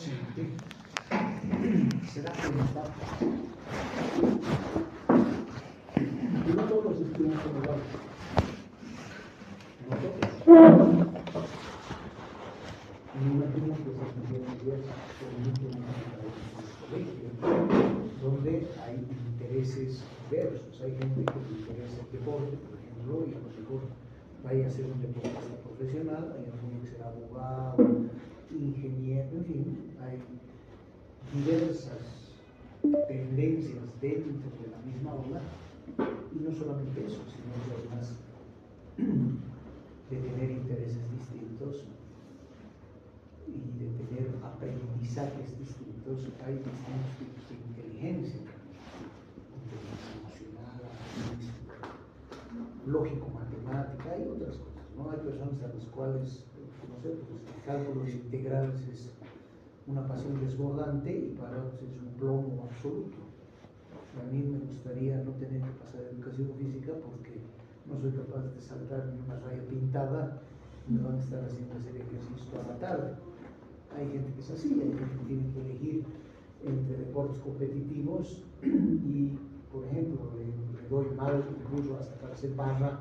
ausente, se da cuenta que no todos los estudiantes son iguales. Nosotros me imagino que esas diferencias permiten colegios donde hay intereses diversos. Hay gente que le interesa el deporte, por ejemplo, y a lo mejor vaya a ser un deportista profesional, hay alguien que será abogado, ingeniero, en fin, hay diversas tendencias dentro de la misma ola, y no solamente eso, sino que además de tener intereses distintos y de tener aprendizajes distintos, hay distintos tipos de inteligencia emocional, lógico-matemática y otras cosas, ¿no? Hay personas a las cuales, no sé, pues el cálculo de integrales es una pasión desbordante y para otros es un plomo absoluto. A mí me gustaría no tener que pasar educación física porque no soy capaz de saltar ni una raya pintada y me van a estar haciendo hacer ejercicio toda la tarde. Hay gente que es así, hay gente que tiene que elegir entre deportes competitivos y, por ejemplo, le doy mal incluso hasta para hacer barra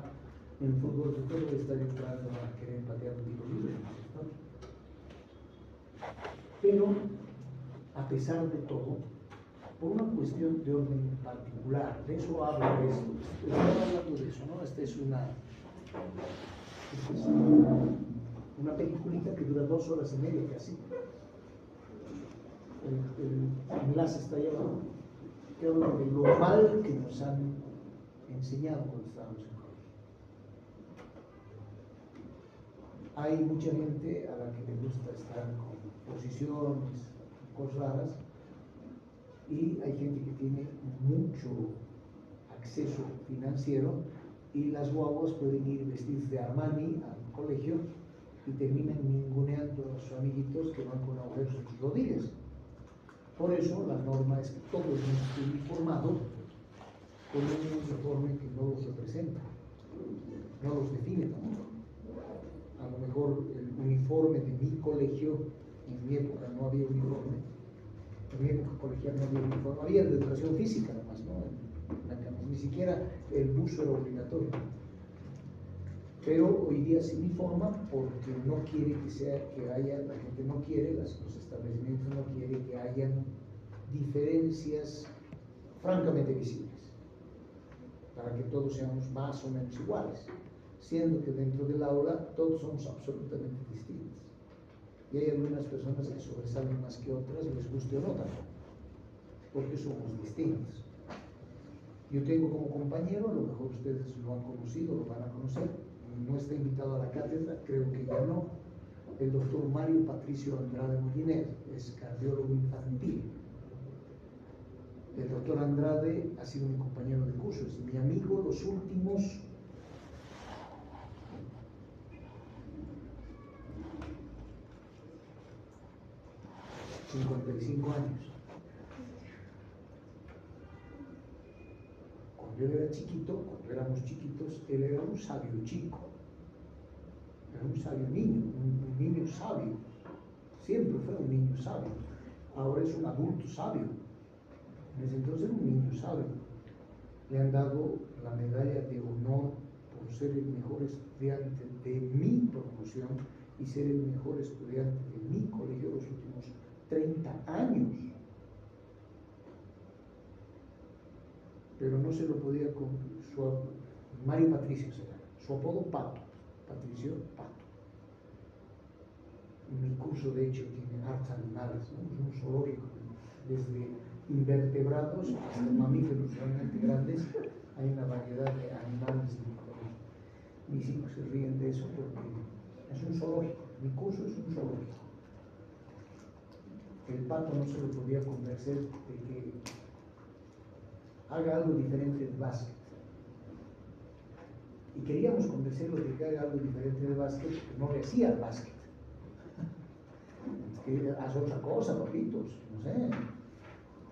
en fútbol, de todo estar entrando a querer patear un tiro libre, ¿no? Pero, a pesar de todo, por una cuestión de orden particular, de eso hablo de esto, estoy hablando de eso, ¿no? Esta es una peliculita que dura 2 horas y media casi. El enlace está ahí abajo, que habla de lo mal que nos han enseñado cuando estábamos en colegio. Hay mucha gente a la que le gusta estar con posiciones, cosas raras, y hay gente que tiene mucho acceso financiero y las guaguas pueden ir vestidos de Armani al colegio y terminan ninguneando a sus amiguitos que van con agujeros en sus rodillas. Por eso la norma es que todos estén uniformados con un uniforme que no los representa, no los define tampoco. A lo mejor el uniforme de mi colegio, en mi época no había uniforme, en mi época colegial no había uniforme, había de educación física además, ¿no? Ni siquiera el buzo era obligatorio. Pero hoy día se uniforma porque no quiere que haya, la gente no quiere, los establecimientos no quieren que hayan diferencias francamente visibles, para que todos seamos más o menos iguales, siendo que dentro del aula todos somos absolutamente distintos. Y hay algunas personas que sobresalen más que otras, les guste o no tampoco, porque somos distintos. Yo tengo como compañero, a lo mejor ustedes lo han conocido, lo van a conocer, no está invitado a la cátedra, creo que ya no, el doctor Mario Patricio Andrade Moliner, es cardiólogo infantil. El doctor Andrade ha sido mi compañero de curso, es mi amigo los últimos 55 años. Cuando él era chiquito, cuando éramos chiquitos, él era un sabio chico, era un sabio niño, un niño sabio, siempre fue un niño sabio, ahora es un adulto sabio, en ese entonces era un niño sabio. Le han dado la medalla de honor por ser el mejor estudiante de mi promoción y ser el mejor estudiante de mi colegio los últimos 30 años. Pero no se lo podía con Mario Patricio será, su apodo Pato, Patricio Pato. Mi curso de hecho tiene hartos animales, ¿no? Es un zoológico, desde invertebrados hasta mamíferos realmente grandes, hay una variedad de animales en mi colegio. Mis hijos se ríen de eso porque es un zoológico, mi curso es un zoológico. El Pato no se lo podía convencer de que haga algo diferente del básquet. Y queríamos convencerlo de que haga algo diferente del básquet, porque no le hacía el básquet. Es que haz otra cosa, papitos, no sé,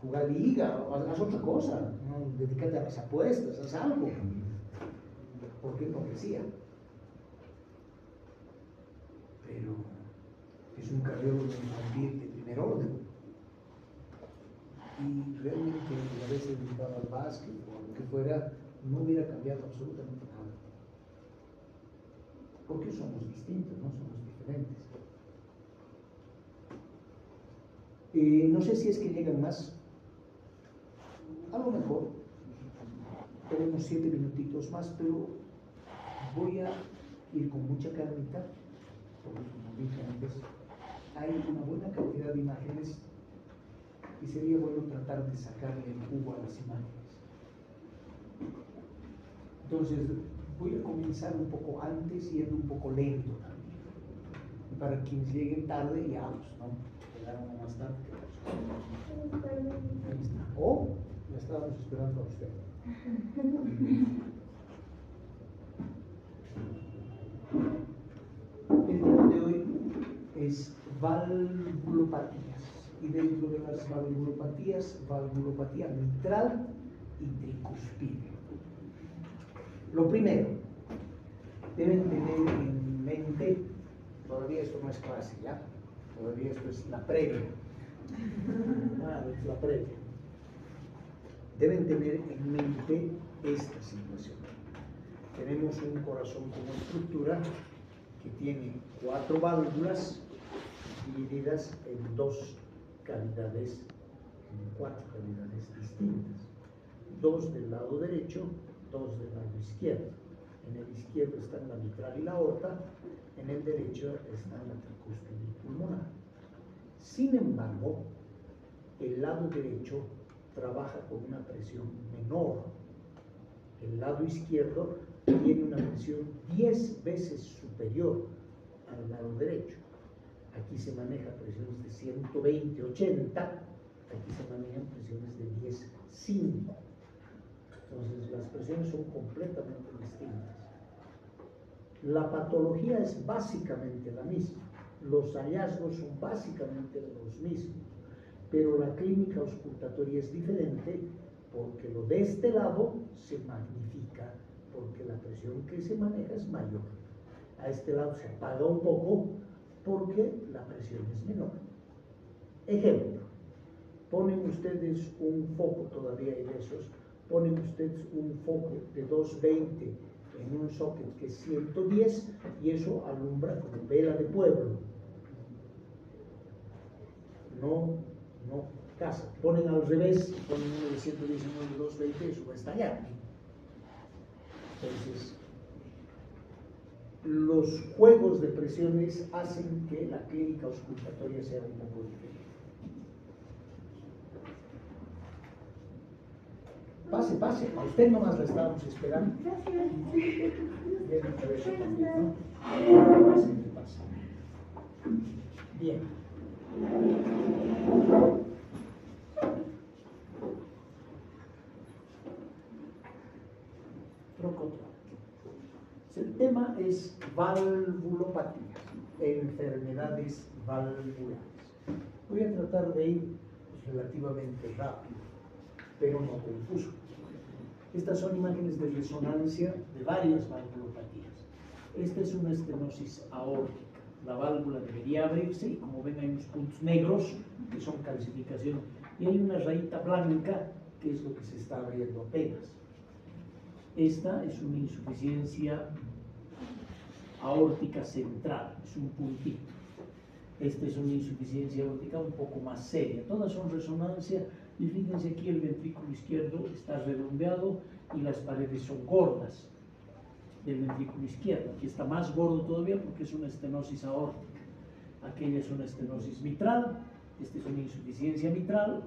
jugar liga, haz otra cosa, ¿no? Dedícate a las apuestas, haz algo. Porque no le hacía. Pero es un cardiólogo infantil de primer orden. más, que por lo que fuera, no hubiera cambiado absolutamente nada. Porque somos distintos, no somos diferentes. No sé si es que llegan más. A lo mejor tenemos 7 minutitos más, pero voy a ir con mucha calmita, porque como dije antes, hay una buena cantidad de imágenes y sería bueno tratar de sacarle el jugo a las imágenes. Entonces, voy a comenzar un poco antes y yendo un poco lento también. Y para quienes lleguen tarde, ya pues, ¿no? Llegaron más tarde que ahí está. O ya estábamos esperando a usted. El tema de hoy es valvulopatías. Y dentro de las valvulopatías, valvulopatía mitral y tricuspide. Lo primero, deben tener en mente, todavía esto no es clase, ¿ya? Todavía esto es la previa. Es la previa. Deben tener en mente esta situación. Tenemos un corazón como estructura que tiene 4 válvulas divididas en 2 cavidades, en 4 cavidades distintas. 2 del lado derecho, 2 del lado izquierdo. En el izquierdo están la mitral y la aorta, en el derecho están la tricúspide y pulmonar. Sin embargo, el lado derecho trabaja con una presión menor. El lado izquierdo tiene una presión 10 veces superior al lado derecho. Aquí se manejan presiones de 120, 80, aquí se manejan presiones de 10, 5. Entonces las presiones son completamente distintas. La patología es básicamente la misma, los hallazgos son básicamente los mismos, pero la clínica auscultatoria es diferente porque lo de este lado se magnifica porque la presión que se maneja es mayor. A este lado se apaga un poco porque la presión es menor. Ejemplo, ponen ustedes un foco, todavía hay de esos, ponen ustedes un foco de 220 en un socket que es 110 y eso alumbra como vela de pueblo. No casa. Ponen al revés, ponen uno de 110 y uno de 220, eso va a estallar. Entonces, los juegos de presiones hacen que la clínica auscultatoria sea un poco diferente. Pase, a usted nomás la estábamos esperando. Gracias. Bien dicho eso también, ¿no? Pase. Bien. El tema es valvulopatías, enfermedades valvulares. Voy a tratar de ir relativamente rápido, pero no confuso. Estas son imágenes de resonancia de varias valvulopatías. Esta es una estenosis aórtica. La válvula debería abrirse y como ven hay unos puntos negros que son calcificación y hay una rayita blanca que es lo que se está abriendo apenas. Esta es una insuficiencia aórtica central, es un puntito. Esta es una insuficiencia aórtica un poco más seria. Todas son resonancia y fíjense aquí el ventrículo izquierdo está redondeado y las paredes son gordas del ventrículo izquierdo. Aquí está más gordo todavía porque es una estenosis aórtica. Aquella es una estenosis mitral, esta es una insuficiencia mitral,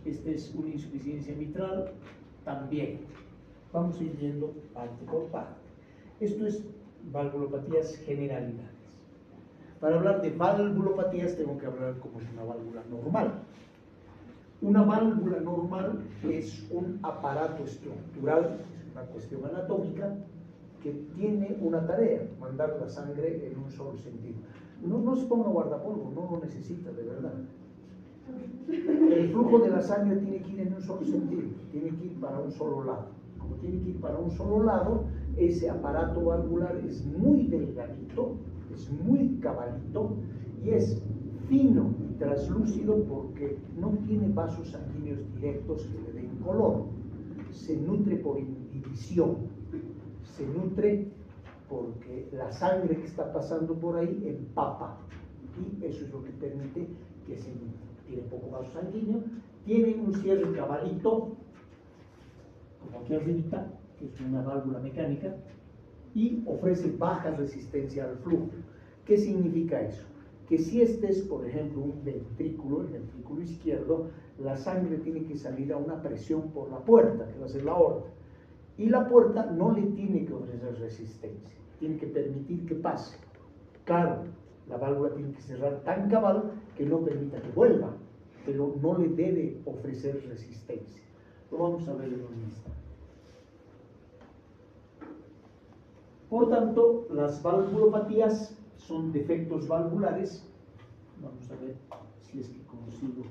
esta es una insuficiencia mitral también. Vamos a ir viendo parte por parte. Esto es valvulopatías generalidades. Para hablar de valvulopatías tengo que hablar como es una válvula normal. Una válvula normal es un aparato estructural, es una cuestión anatómica que tiene una tarea, mandar la sangre en un solo sentido. No se ponga guardapolvo, no lo necesita de verdad. El flujo de la sangre tiene que ir en un solo sentido, tiene que ir para un solo lado. Como tiene que ir para un solo lado, ese aparato valvular es muy delgadito, es muy cabalito y es fino y translúcido porque no tiene vasos sanguíneos directos que le den color. se nutre por inhibición, se nutre porque la sangre que está pasando por ahí empapa, y eso es lo que permite que se nutre. Tiene poco vaso sanguíneo, tiene un cierre cabalito, como aquí arriba, que es una válvula mecánica, y ofrece baja resistencia al flujo. ¿Qué significa eso? Que si este es, por ejemplo, un ventrículo, el ventrículo izquierdo, la sangre tiene que salir a una presión por la puerta, que va a ser la aorta. Y la puerta no le tiene que ofrecer resistencia, tiene que permitir que pase. Claro, la válvula tiene que cerrar tan cabal que no permita que vuelva, pero no le debe ofrecer resistencia. Lo vamos a ver en un instante. Por tanto, las valvulopatías son defectos valvulares. Vamos a ver si es que consigo.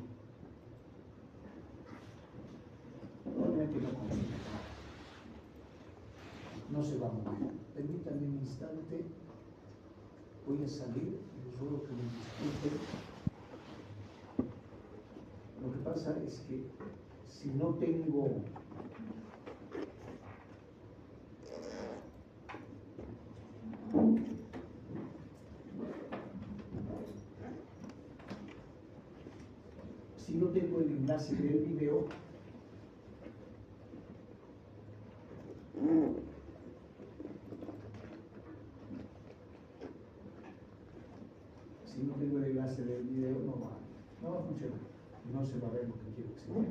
Probablemente no consigo. No se va a mover. Permítanme un instante. Voy a salir. Les ruego que me disculpen. Lo que pasa es que si no tengo el enlace del video, no va a funcionar, no se va a ver lo que quiero que se vea.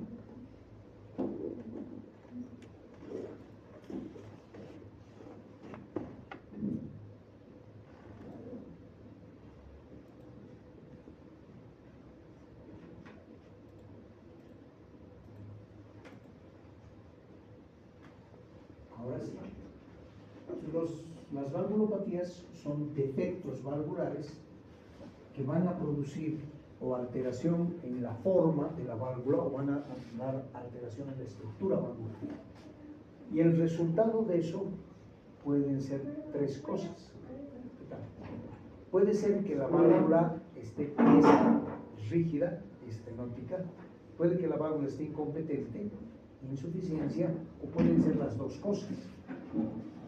Ahora sí. Las valvulopatías son defectos valvulares que van a producir o alteración en la forma de la válvula o van a dar alteración en la estructura valvular. Y el resultado de eso pueden ser tres cosas. Puede ser que la válvula esté tiesa, rígida, estenótica, puede que la válvula esté incompetente, insuficiencia, o pueden ser las dos cosas,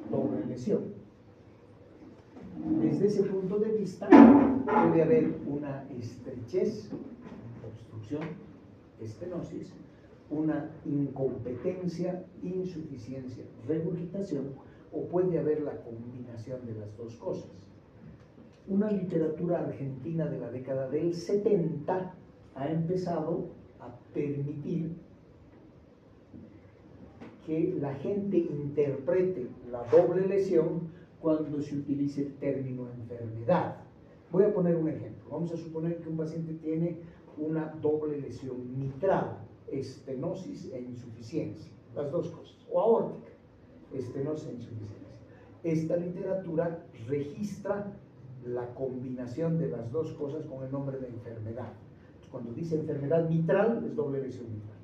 doble lesión. Desde ese punto de vista puede haber una estrechez, obstrucción, estenosis, una incompetencia, insuficiencia, regurgitación, o puede haber la combinación de las dos cosas. Una literatura argentina de la década del 70 ha empezado a permitir que la gente interprete la doble lesión cuando se utilice el término enfermedad. Voy a poner un ejemplo. Vamos a suponer que un paciente tiene una doble lesión mitral, estenosis e insuficiencia, las dos cosas, o aórtica, estenosis e insuficiencia. Esta literatura registra la combinación de las dos cosas con el nombre de enfermedad. Cuando dice enfermedad mitral, es doble lesión mitral.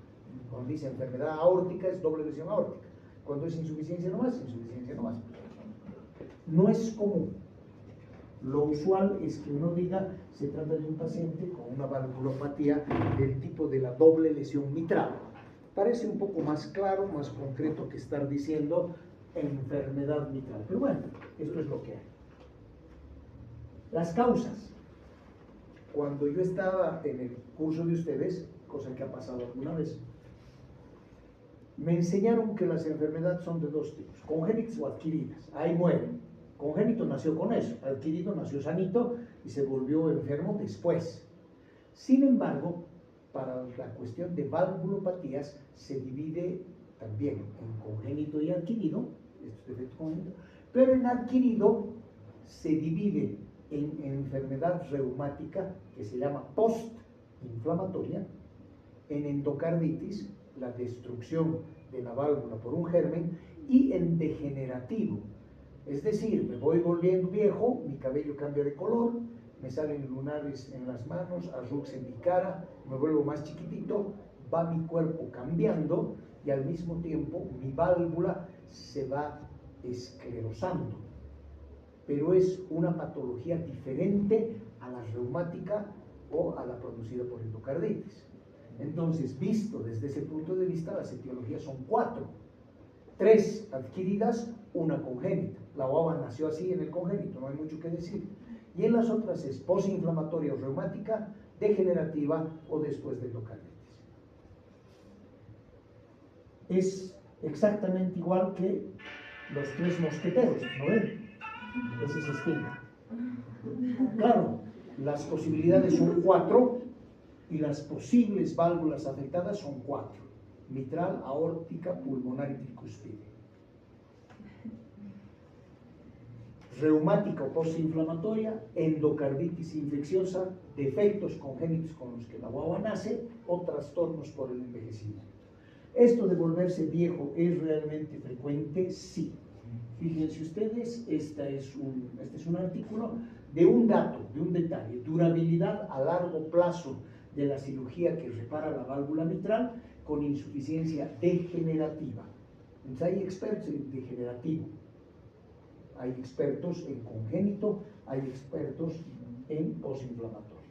Cuando dice enfermedad aórtica, es doble lesión aórtica. Cuando es insuficiencia nomás, insuficiencia nomás. No es común. Lo usual es que uno diga, se trata de un paciente con una valvulopatía del tipo de la doble lesión mitral. Parece un poco más claro, más concreto que estar diciendo enfermedad mitral. Pero bueno, esto es lo que hay. Las causas. Cuando yo estaba en el curso de ustedes, cosa que ha pasado alguna vez, me enseñaron que las enfermedades son de dos tipos, congénitas o adquiridas. Ahí mueren. Congénito nació con eso, adquirido nació sanito y se volvió enfermo después. Sin embargo, para la cuestión de valvulopatías se divide también en congénito y adquirido, esto es defecto congénito, pero en adquirido se divide en enfermedad reumática, que se llama postinflamatoria, en endocarditis, la destrucción de la válvula por un germen, y en degenerativo. Es decir, me voy volviendo viejo, mi cabello cambia de color, me salen lunares en las manos, arrugas en mi cara, me vuelvo más chiquitito, va mi cuerpo cambiando y al mismo tiempo mi válvula se va esclerosando. Pero es una patología diferente a la reumática o a la producida por endocarditis. Entonces, visto desde ese punto de vista, las etiologías son 4. 3 adquiridas, una congénita. La guava nació así en el congénito, no hay mucho que decir. Y en las otras es posinflamatoria o reumática, degenerativa o después de endocarditis. Es exactamente igual que los 3 mosqueteros, ¿no ven? Es ese esquema. Claro, las posibilidades son 4 y las posibles válvulas afectadas son 4: mitral, aórtica, pulmonar y tricuspide. Reumática o postinflamatoria, endocarditis infecciosa, defectos congénitos con los que la guagua nace o trastornos por el envejecimiento. ¿Esto de volverse viejo es realmente frecuente? Sí. Fíjense ustedes, este es un artículo de un dato, de un detalle: durabilidad a largo plazo de la cirugía que repara la válvula mitral con insuficiencia degenerativa. Entonces hay expertos en degenerativo, hay expertos en congénito, hay expertos en posinflamatorio.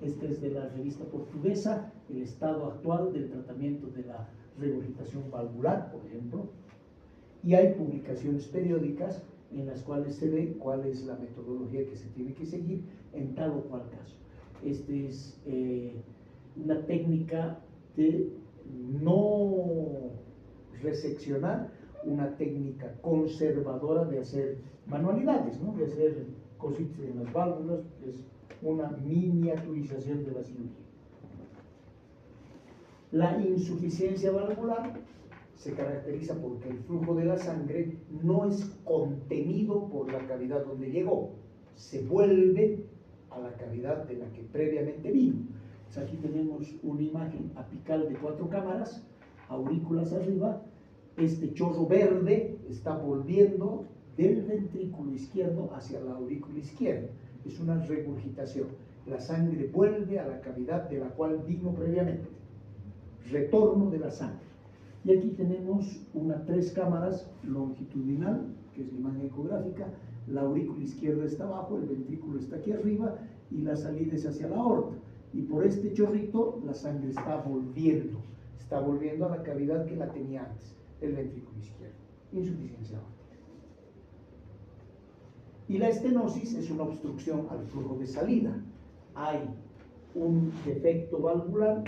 Este es de la revista portuguesa, el estado actual del tratamiento de la regurgitación valvular, por ejemplo, y hay publicaciones periódicas en las cuales se ve cuál es la metodología que se tiene que seguir en tal o cual caso. Este es una técnica de no reseccionar, una técnica conservadora de hacer manualidades, ¿no? De hacer cositas en las válvulas, es una miniaturización de la cirugía. La insuficiencia valvular se caracteriza porque el flujo de la sangre no es contenido por la cavidad donde llegó, se vuelve a la cavidad de la que previamente vino. Entonces aquí tenemos una imagen apical de 4 cámaras, aurículas arriba. Este chorro verde está volviendo del ventrículo izquierdo hacia la aurícula izquierda. Es una regurgitación. La sangre vuelve a la cavidad de la cual vino previamente. Retorno de la sangre. Y aquí tenemos 3 cámaras longitudinal, que es la imagen ecográfica. La aurícula izquierda está abajo, el ventrículo está aquí arriba y la salida es hacia la aorta. Y por este chorrito la sangre está volviendo a la cavidad que la tenía antes, el ventrículo izquierdo. Insuficiencia aórtica. Y la estenosis es una obstrucción al flujo de salida. Hay un defecto valvular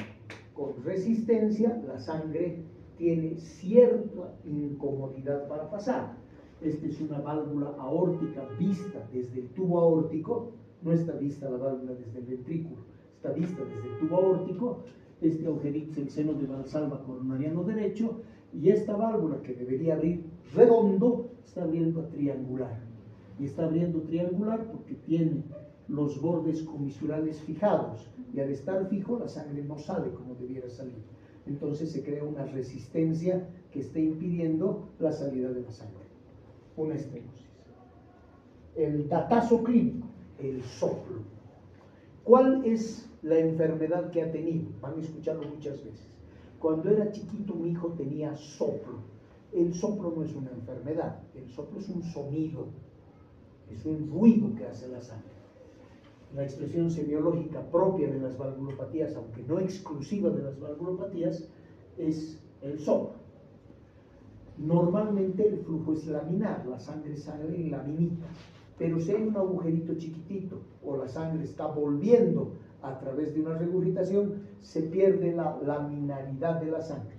con resistencia, la sangre tiene cierta incomodidad para pasar. Esta es una válvula aórtica vista desde el tubo aórtico, no está vista la válvula desde el ventrículo, está vista desde el tubo aórtico. Este agujerito es el seno de Valsalva coronariano derecho, y esta válvula que debería abrir redondo está abriendo triangular. Y está abriendo triangular porque tiene los bordes comisurales fijados, y al estar fijo la sangre no sale como debiera salir. Entonces se crea una resistencia que está impidiendo la salida de la sangre. Una estenosis. El datazo clínico, el soplo. ¿Cuál es la enfermedad que ha tenido? Van a escucharlo muchas veces. Cuando era chiquito mi hijo tenía soplo. El soplo no es una enfermedad, el soplo es un sonido, es un ruido que hace la sangre. La expresión semiológica propia de las valvulopatías, aunque no exclusiva de las valvulopatías, es el soplo. Normalmente el flujo es laminar, la sangre sale en laminita, pero si hay un agujerito chiquitito o la sangre está volviendo a través de una regurgitación, se pierde la laminaridad de la sangre,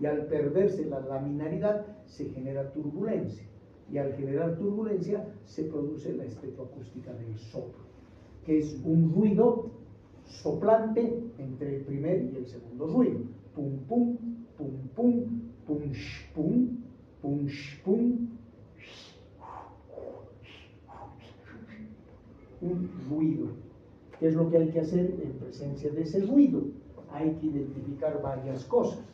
y al perderse la laminaridad se genera turbulencia, y al generar turbulencia se produce la estetoacústica del soplo, que es un ruido soplante entre el primer y el segundo ruido. Pum, pum, pum, pum, pum, sh, pum, pum, sh, pum. Un ruido. ¿Qué es lo que hay que hacer en presencia de ese ruido? Hay que identificar varias cosas.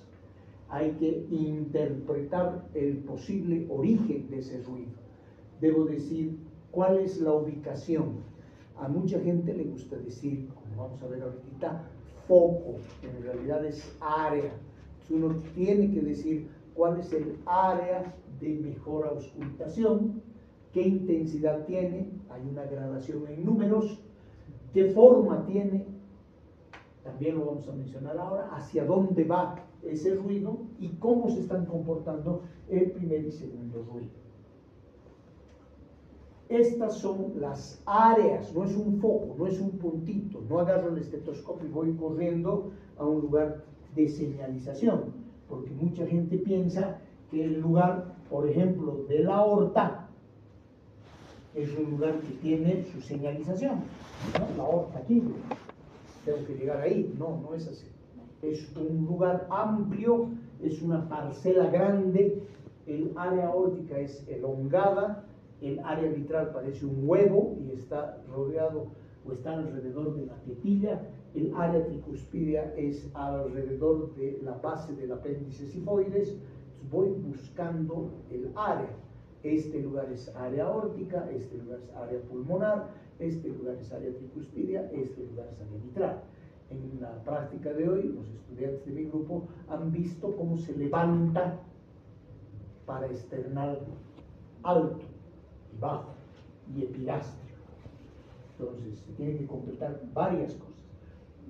Hay que interpretar el posible origen de ese ruido. Debo decir cuál es la ubicación. A mucha gente le gusta decir, como vamos a ver ahorita, foco, en realidad es área. Entonces uno tiene que decir cuál es el área de mejor auscultación, qué intensidad tiene, hay una gradación en números, qué forma tiene, también lo vamos a mencionar ahora, hacia dónde va ese ruido y cómo se están comportando el primer y segundo ruido. Estas son las áreas, no es un foco, no es un puntito, no agarro el estetoscopio y voy corriendo a un lugar de señalización, porque mucha gente piensa que el lugar, por ejemplo, de la aorta, es un lugar que tiene su señalización, ¿no? La aorta aquí, tengo que llegar ahí, no, no es así. Es un lugar amplio, es una parcela grande, el área aórtica es elongada, el área mitral parece un huevo y está rodeado o está alrededor de la tetilla, el área tricuspidia es alrededor de la base del apéndice sifoides. Entonces voy buscando el área. Este lugar es área aórtica, este lugar es área pulmonar, este lugar es área tricuspidia, este lugar es área mitral. En la práctica de hoy, los estudiantes de mi grupo han visto cómo se levanta paraesternal alto y bajo y epigastrio. Entonces, se tienen que completar varias cosas.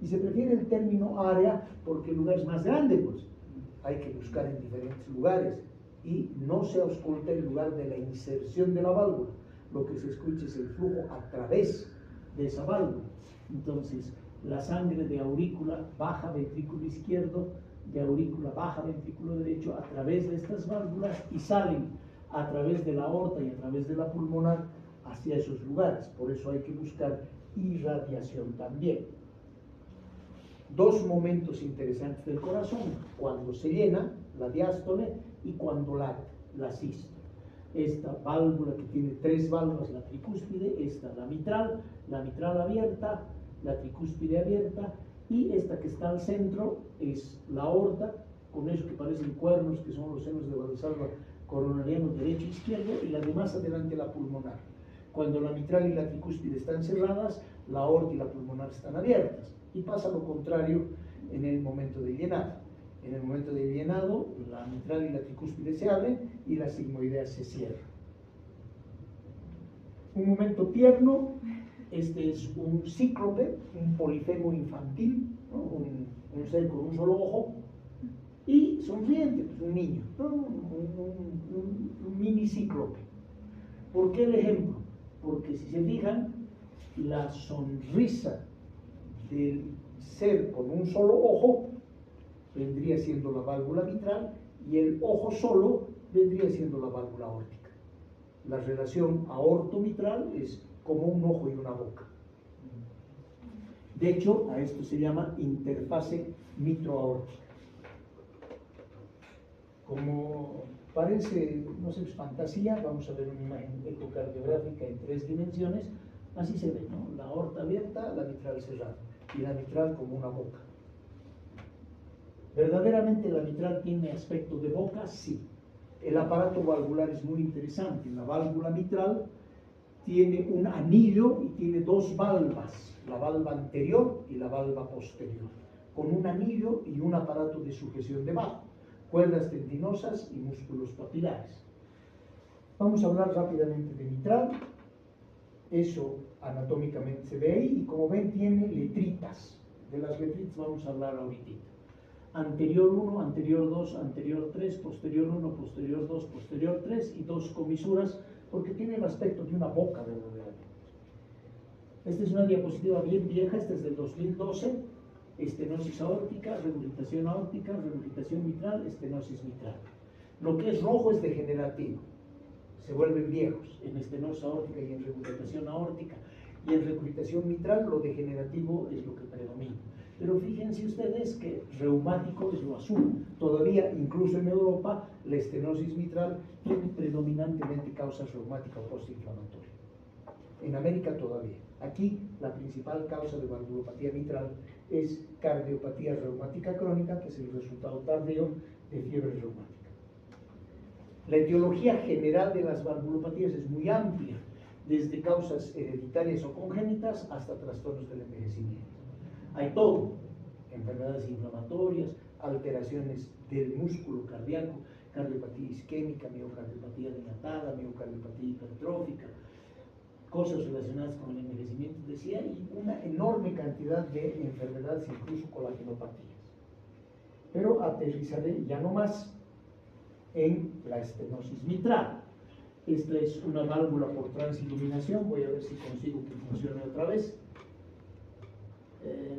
Y se prefiere el término área porque el lugar es más grande, pues. Hay que buscar en diferentes lugares y no se ausculta el lugar de la inserción de la válvula. Lo que se escucha es el flujo a través de esa válvula. Entonces, la sangre de aurícula baja ventrículo izquierdo, de aurícula baja ventrículo derecho a través de estas válvulas y salen a través de la aorta y a través de la pulmonar hacia esos lugares. Por eso hay que buscar irradiación también. Dos momentos interesantes del corazón: cuando se llena, la diástole, y cuando late, la sístole. Esta válvula que tiene tres válvulas, la tricúspide, esta la mitral abierta, la tricúspide abierta, y esta que está al centro es la aorta, con eso que parecen cuernos, que son los senos de Valsalva coronarianos derecho e izquierdo, y la de más adelante la pulmonar. Cuando la mitral y la tricúspide están cerradas, la aorta y la pulmonar están abiertas. Y pasa lo contrario en el momento de llenado. En el momento de llenado, la mitral y la tricúspide se abren y la sigmoidea se cierra. Un momento tierno, este es un cíclope, un polifemo infantil, ¿no? un ser con un solo ojo, y sonriente, pues un niño, ¿no? un mini cíclope. ¿Por qué el ejemplo? Porque si se fijan, la sonrisa del ser con un solo ojo vendría siendo la válvula mitral y el ojo solo vendría siendo la válvula aórtica. La relación aorto-mitral es como un ojo y una boca. De hecho, a esto se llama interfase mitroaórtica. Como parece, no sé, fantasía, vamos a ver una imagen ecocardiográfica en 3 dimensiones. Así se ve, ¿no? La aorta abierta, la mitral cerrada y la mitral como una boca. ¿Verdaderamente la mitral tiene aspecto de boca? Sí. El aparato valvular es muy interesante. La válvula mitral tiene un anillo y tiene dos valvas, la valva anterior y la valva posterior, con un anillo y un aparato de sujeción debajo, cuerdas tendinosas y músculos papilares. Vamos a hablar rápidamente de mitral. Eso anatómicamente se ve ahí y como ven tiene letritas. De las letritas vamos a hablar ahorita. Anterior 1, anterior 2, anterior 3, posterior 1, posterior 2, posterior 3 y dos comisuras porque tiene el aspecto de una boca verdaderamente. Esta es una diapositiva bien vieja, esta es del 2012, estenosis aórtica, regurgitación mitral, estenosis mitral. Lo que es rojo es degenerativo, se vuelven viejos en estenosis aórtica y en regurgitación aórtica, y en regurgitación mitral lo degenerativo es lo que predomina. Pero fíjense ustedes que reumático es lo azul. Todavía, incluso en Europa, la estenosis mitral tiene predominantemente causas reumáticas o postinflamatorias. En América todavía. Aquí la principal causa de valvulopatía mitral es cardiopatía reumática crónica, que es el resultado tardío de fiebre reumática. La etiología general de las valvulopatías es muy amplia, desde causas hereditarias o congénitas hasta trastornos del envejecimiento. Hay todo: enfermedades inflamatorias, alteraciones del músculo cardíaco, cardiopatía isquémica, miocardiopatía dilatada, miocardiopatía hipertrófica, cosas relacionadas con el envejecimiento, decía, y una enorme cantidad de enfermedades, incluso colagenepatías. Pero aterrizaré ya no más en la estenosis mitral. Esta es una válvula por transiluminación. Voy a ver si consigo que funcione otra vez.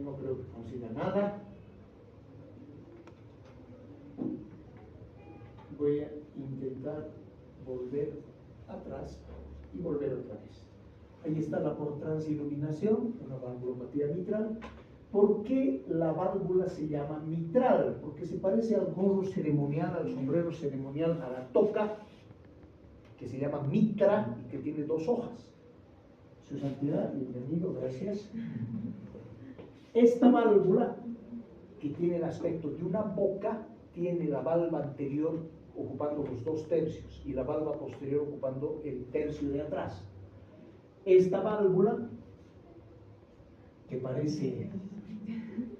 No creo que consiga nada. Voy a intentar volver atrás y volver otra vez. Ahí está la por transiluminación, una valvulopatía mitral. ¿Por qué la válvula se llama mitral? Porque se parece al gorro ceremonial, al sombrero ceremonial, a la toca, que se llama mitra y que tiene dos hojas. Su Santidad, bienvenido, gracias. Esta válvula, que tiene el aspecto de una boca, tiene la valva anterior ocupando los 2/3 y la valva posterior ocupando el tercio de atrás. Esta válvula, que parece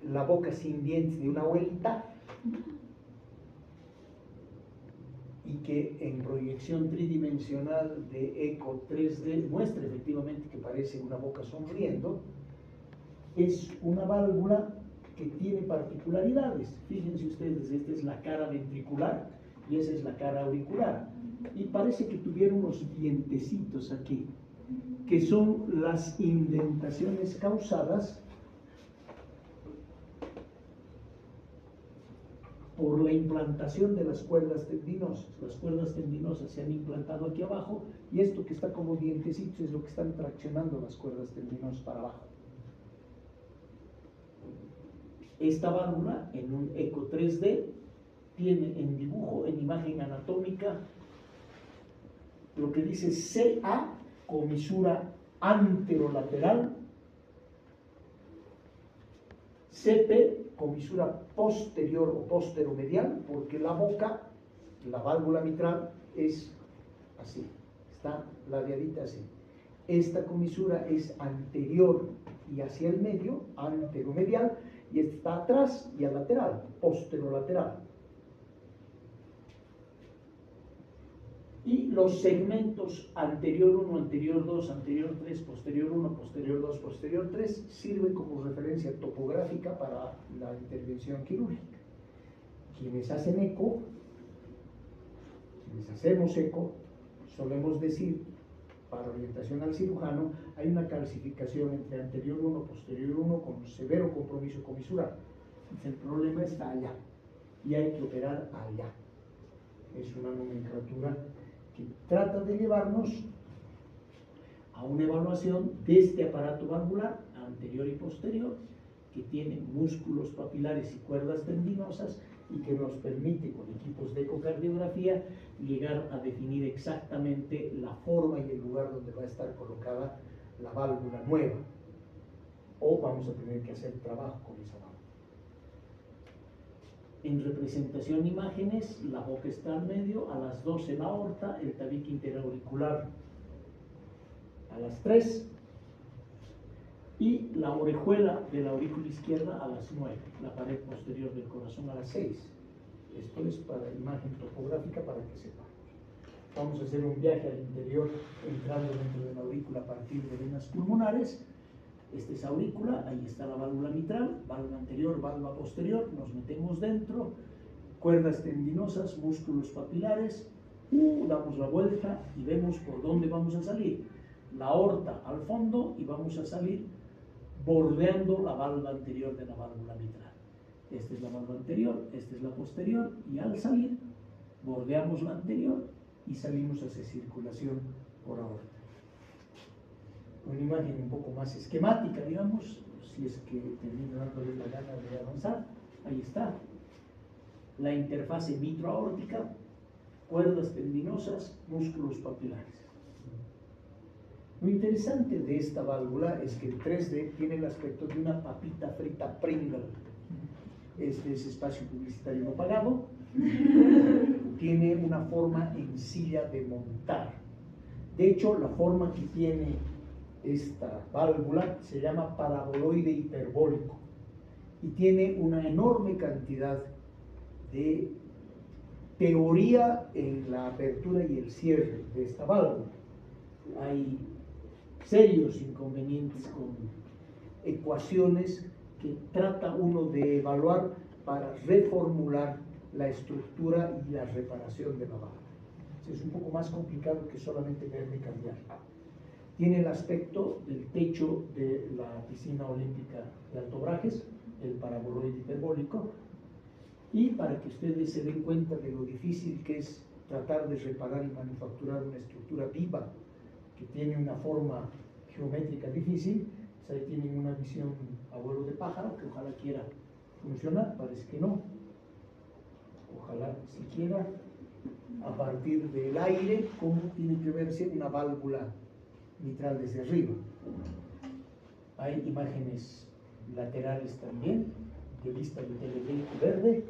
la boca sin dientes de una abuelita y que en proyección tridimensional de eco 3D muestra efectivamente que parece una boca sonriendo, es una válvula que tiene particularidades. Fíjense ustedes, esta es la cara ventricular y esa es la cara auricular, y parece que tuviera unos dientecitos aquí, que son las indentaciones causadas por la implantación de las cuerdas tendinosas. Las cuerdas tendinosas se han implantado aquí abajo y esto que está como dientecitos es lo que están traccionando las cuerdas tendinosas para abajo. Esta válvula en un eco 3D tiene en dibujo, en imagen anatómica, lo que dice CA, comisura anterolateral, CP, comisura posterior o posteromedial, porque la boca, la válvula mitral, es así, está ladeadita así. Esta comisura es anterior y hacia el medio, anteromedial, y esta está atrás y al lateral, posterolateral. Y los segmentos anterior 1, anterior 2, anterior 3, posterior 1, posterior 2, posterior 3 sirven como referencia topográfica para la intervención quirúrgica. Quienes hacen eco, quienes hacemos eco, solemos decir, para orientación al cirujano, hay una calcificación entre anterior 1, posterior 1 con severo compromiso comisural. El problema está allá y hay que operar allá. Es una nomenclatura que trata de llevarnos a una evaluación de este aparato valvular anterior y posterior, que tiene músculos papilares y cuerdas tendinosas y que nos permite con equipos de ecocardiografía llegar a definir exactamente la forma y el lugar donde va a estar colocada la válvula nueva, o vamos a tener que hacer trabajo con esa válvula. En representación imágenes, la boca está al medio, a las 12 la aorta, el tabique interauricular a las 3 y la orejuela de la aurícula izquierda a las 9, la pared posterior del corazón a las 6. Esto es para imagen topográfica para que sepamos. Vamos a hacer un viaje al interior entrando dentro de la aurícula a partir de venas pulmonares. Esta es aurícula, ahí está la válvula mitral, válvula anterior, válvula posterior, nos metemos dentro, cuerdas tendinosas, músculos papilares, damos la vuelta y vemos por dónde vamos a salir. La aorta al fondo y vamos a salir bordeando la válvula anterior de la válvula mitral. Esta es la válvula anterior, esta es la posterior, y al salir bordeamos la anterior y salimos hacia circulación por aorta. Una imagen un poco más esquemática, digamos, si es que termino dándole la gana de avanzar. Ahí está la interfase mitroaórtica, cuerdas tendinosas, músculos papilares. Lo interesante de esta válvula es que el 3D tiene el aspecto de una papita frita Pringle. Este es espacio publicitario no pagado. Tiene una forma en silla de montar. De hecho, la forma que tiene esta válvula se llama paraboloide hiperbólico y tiene una enorme cantidad de teoría en la apertura y el cierre de esta válvula. Hay serios inconvenientes con ecuaciones que trata uno de evaluar para reformular la estructura y la reparación de la válvula. Es un poco más complicado que solamente verme cambiar. Tiene el aspecto del techo de la piscina olímpica de Alto Brajes, el paraboloide hiperbólico, y para que ustedes se den cuenta de lo difícil que es tratar de reparar y manufacturar una estructura viva que tiene una forma geométrica difícil, pues ahí tienen una visión a vuelo de pájaro que ojalá quiera funcionar, parece que no. Ojalá siquiera a partir del aire cómo tiene que verse una válvula mitral desde arriba. Hay imágenes laterales también de vista de televélico verde,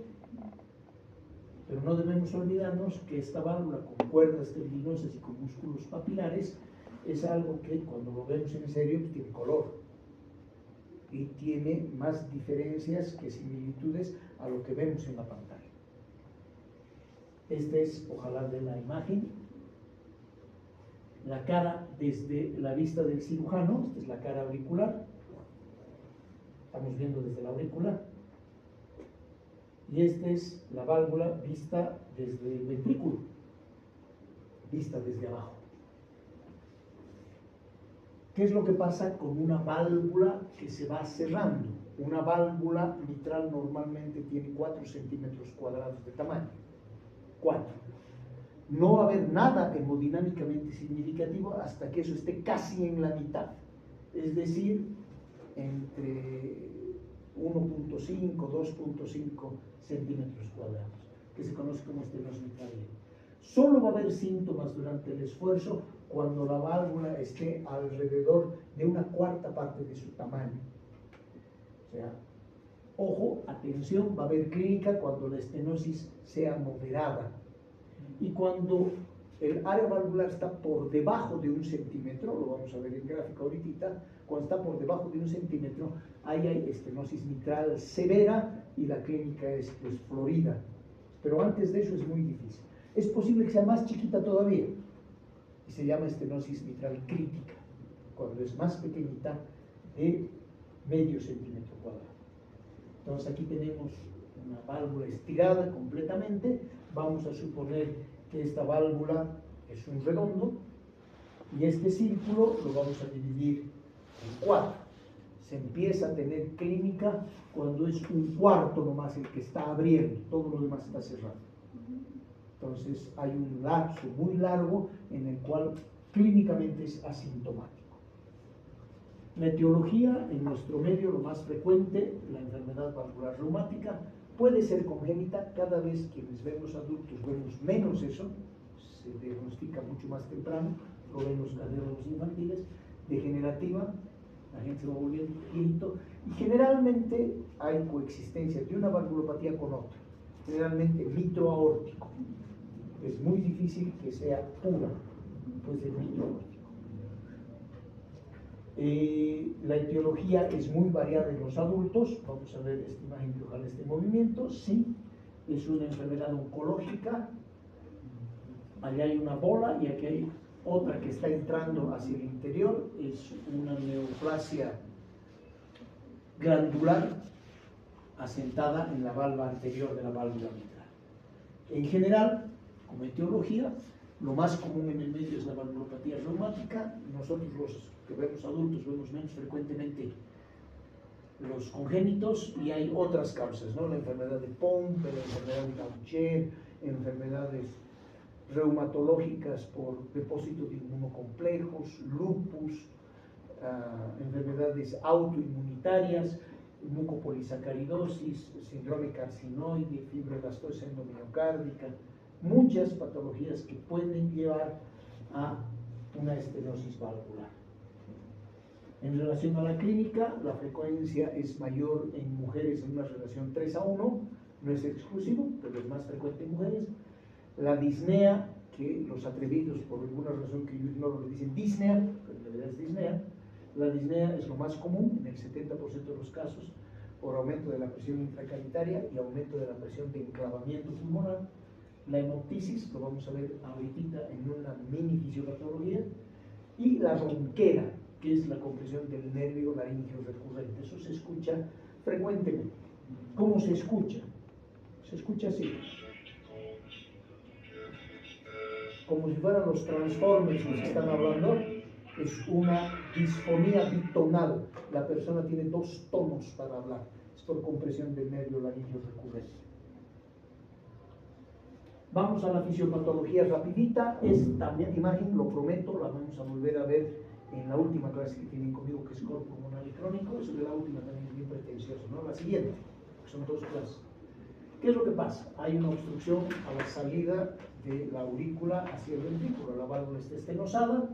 pero no debemos olvidarnos que esta válvula con cuerdas terminosas y con músculos papilares es algo que cuando lo vemos en serio pues tiene color y tiene más diferencias que similitudes a lo que vemos en la pantalla. Esta es, ojalá, de la imagen, la cara desde la vista del cirujano. Esta es la cara auricular, estamos viendo desde la aurícula, y esta es la válvula vista desde el ventrículo, vista desde abajo. ¿Qué es lo que pasa con una válvula que se va cerrando? Una válvula mitral normalmente tiene 4 centímetros cuadrados de tamaño. 4. No va a haber nada hemodinámicamente significativo hasta que eso esté casi en la mitad, es decir, entre 1.5, 2.5 centímetros cuadrados, que se conoce como estenosis mitral. Solo va a haber síntomas durante el esfuerzo cuando la válvula esté alrededor de una cuarta parte de su tamaño. O sea, ojo, atención, va a haber clínica cuando la estenosis sea moderada. Y cuando el área valvular está por debajo de 1 centímetro, lo vamos a ver en gráfico ahorita, cuando está por debajo de 1 centímetro, ahí hay estenosis mitral severa y la clínica es pues, florida. Pero antes de eso es muy difícil. Es posible que sea más chiquita todavía y se llama estenosis mitral crítica, cuando es más pequeñita de medio centímetro cuadrado. Entonces aquí tenemos una válvula estirada completamente. Vamos a suponer que esta válvula es un redondo y este círculo lo vamos a dividir en 4. Se empieza a tener clínica cuando es un cuarto nomás el que está abriendo, todo lo demás está cerrado. Entonces hay un lapso muy largo en el cual clínicamente es asintomático. La etiología en nuestro medio, lo más frecuente, la enfermedad valvular reumática, puede ser congénita. Cada vez quienes vemos adultos vemos menos eso, se diagnostica mucho más temprano, lo ven los cardiólogos infantiles. Degenerativa, la gente se va volviendo quinto, y generalmente hay coexistencia de una valvulopatía con otra, generalmente mitroaórtico. Es muy difícil que sea pura, pues el mitroaórtico. La etiología es muy variada en los adultos. Vamos a ver esta imagen que ojalá esté en movimiento. Sí, es una enfermedad oncológica. Allá hay una bola y aquí hay otra que está entrando hacia el interior. Es una neoplasia glandular asentada en la valva anterior de la válvula mitral. En general, como etiología, lo más común en el medio es la valvulopatía reumática. Nosotros los que vemos adultos vemos menos frecuentemente los congénitos, y hay otras causas, ¿no? La enfermedad de Pompe, la enfermedad de Gaucher, enfermedades reumatológicas por depósito de inmunocomplejos, lupus, enfermedades autoinmunitarias, mucopolisacaridosis, síndrome carcinoide, fibroelastosis endomiocárdica, muchas patologías que pueden llevar a una estenosis valvular. En relación a la clínica, la frecuencia es mayor en mujeres en una relación 3:1, no es exclusivo, pero es más frecuente en mujeres. La disnea, que los atrevidos por alguna razón que yo ignoro le dicen disnea, pero en realidad es disnea. La disnea es lo más común en el 70% de los casos, por aumento de la presión intracavitaria y aumento de la presión de enclavamiento pulmonar. La hemoptisis, lo vamos a ver ahorita en una mini fisiopatología, y la ronquera, que es la compresión del nervio laríngeo recurrente. Eso se escucha frecuentemente. ¿Cómo se escucha? Se escucha así. Como si fueran los Transformers los que están hablando, es una disfonía bitonal. La persona tiene dos tonos para hablar. Es por compresión del nervio laríngeo recurrente. Vamos a la fisiopatología rapidita. Esta imagen, lo prometo, la vamos a volver a ver en la última clase que tienen conmigo, que es coro pulmonar y crónico. Eso de la última también es bien pretencioso, ¿no? La siguiente, que son dos clases. ¿Qué es lo que pasa? Hay una obstrucción a la salida de la aurícula hacia el ventrículo. La válvula está estenosada,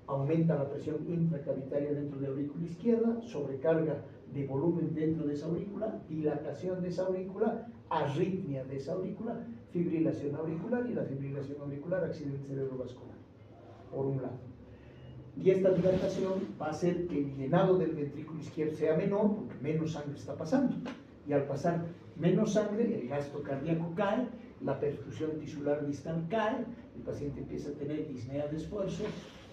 aumenta la presión intracavitaria dentro de la aurícula izquierda, sobrecarga de volumen dentro de esa aurícula, dilatación de esa aurícula, arritmia de esa aurícula, fibrilación auricular, y la fibrilación auricular, accidente cerebrovascular, por un lado. Y esta dilatación va a hacer que el llenado del ventrículo izquierdo sea menor, porque menos sangre está pasando. Y al pasar menos sangre, el gasto cardíaco cae, la perfusión tisular distal cae, el paciente empieza a tener disnea de esfuerzo,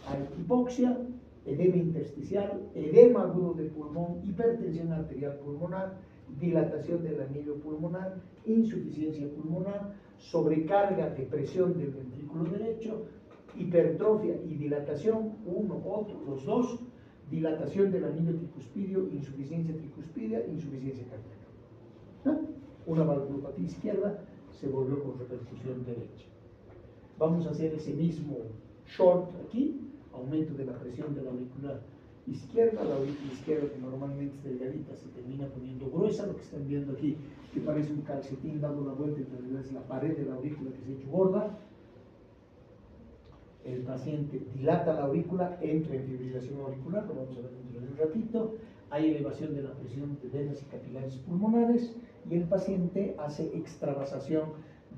hay hipoxia, edema intersticial, edema agudo del pulmón, hipertensión arterial pulmonar, dilatación del anillo pulmonar, insuficiencia pulmonar, sobrecarga de presión del ventrículo derecho, hipertrofia y dilatación, uno, otro, los dos, dilatación del anillo tricuspidio, insuficiencia tricuspidia, insuficiencia cardíaca. ¿No? Una valvulopatía izquierda se volvió con repercusión derecha. Vamos a hacer ese mismo short aquí, aumento de la presión de la aurícula izquierda. La aurícula izquierda, que normalmente es delgadita, se termina poniendo gruesa, lo que están viendo aquí, que parece un calcetín dando la vuelta, en realidad es la pared de la aurícula que se ha hecho gorda. El paciente dilata la aurícula, entra en fibrilación auricular, lo vamos a ver dentro de un ratito. Hay elevación de la presión de venas y capilares pulmonares, y el paciente hace extravasación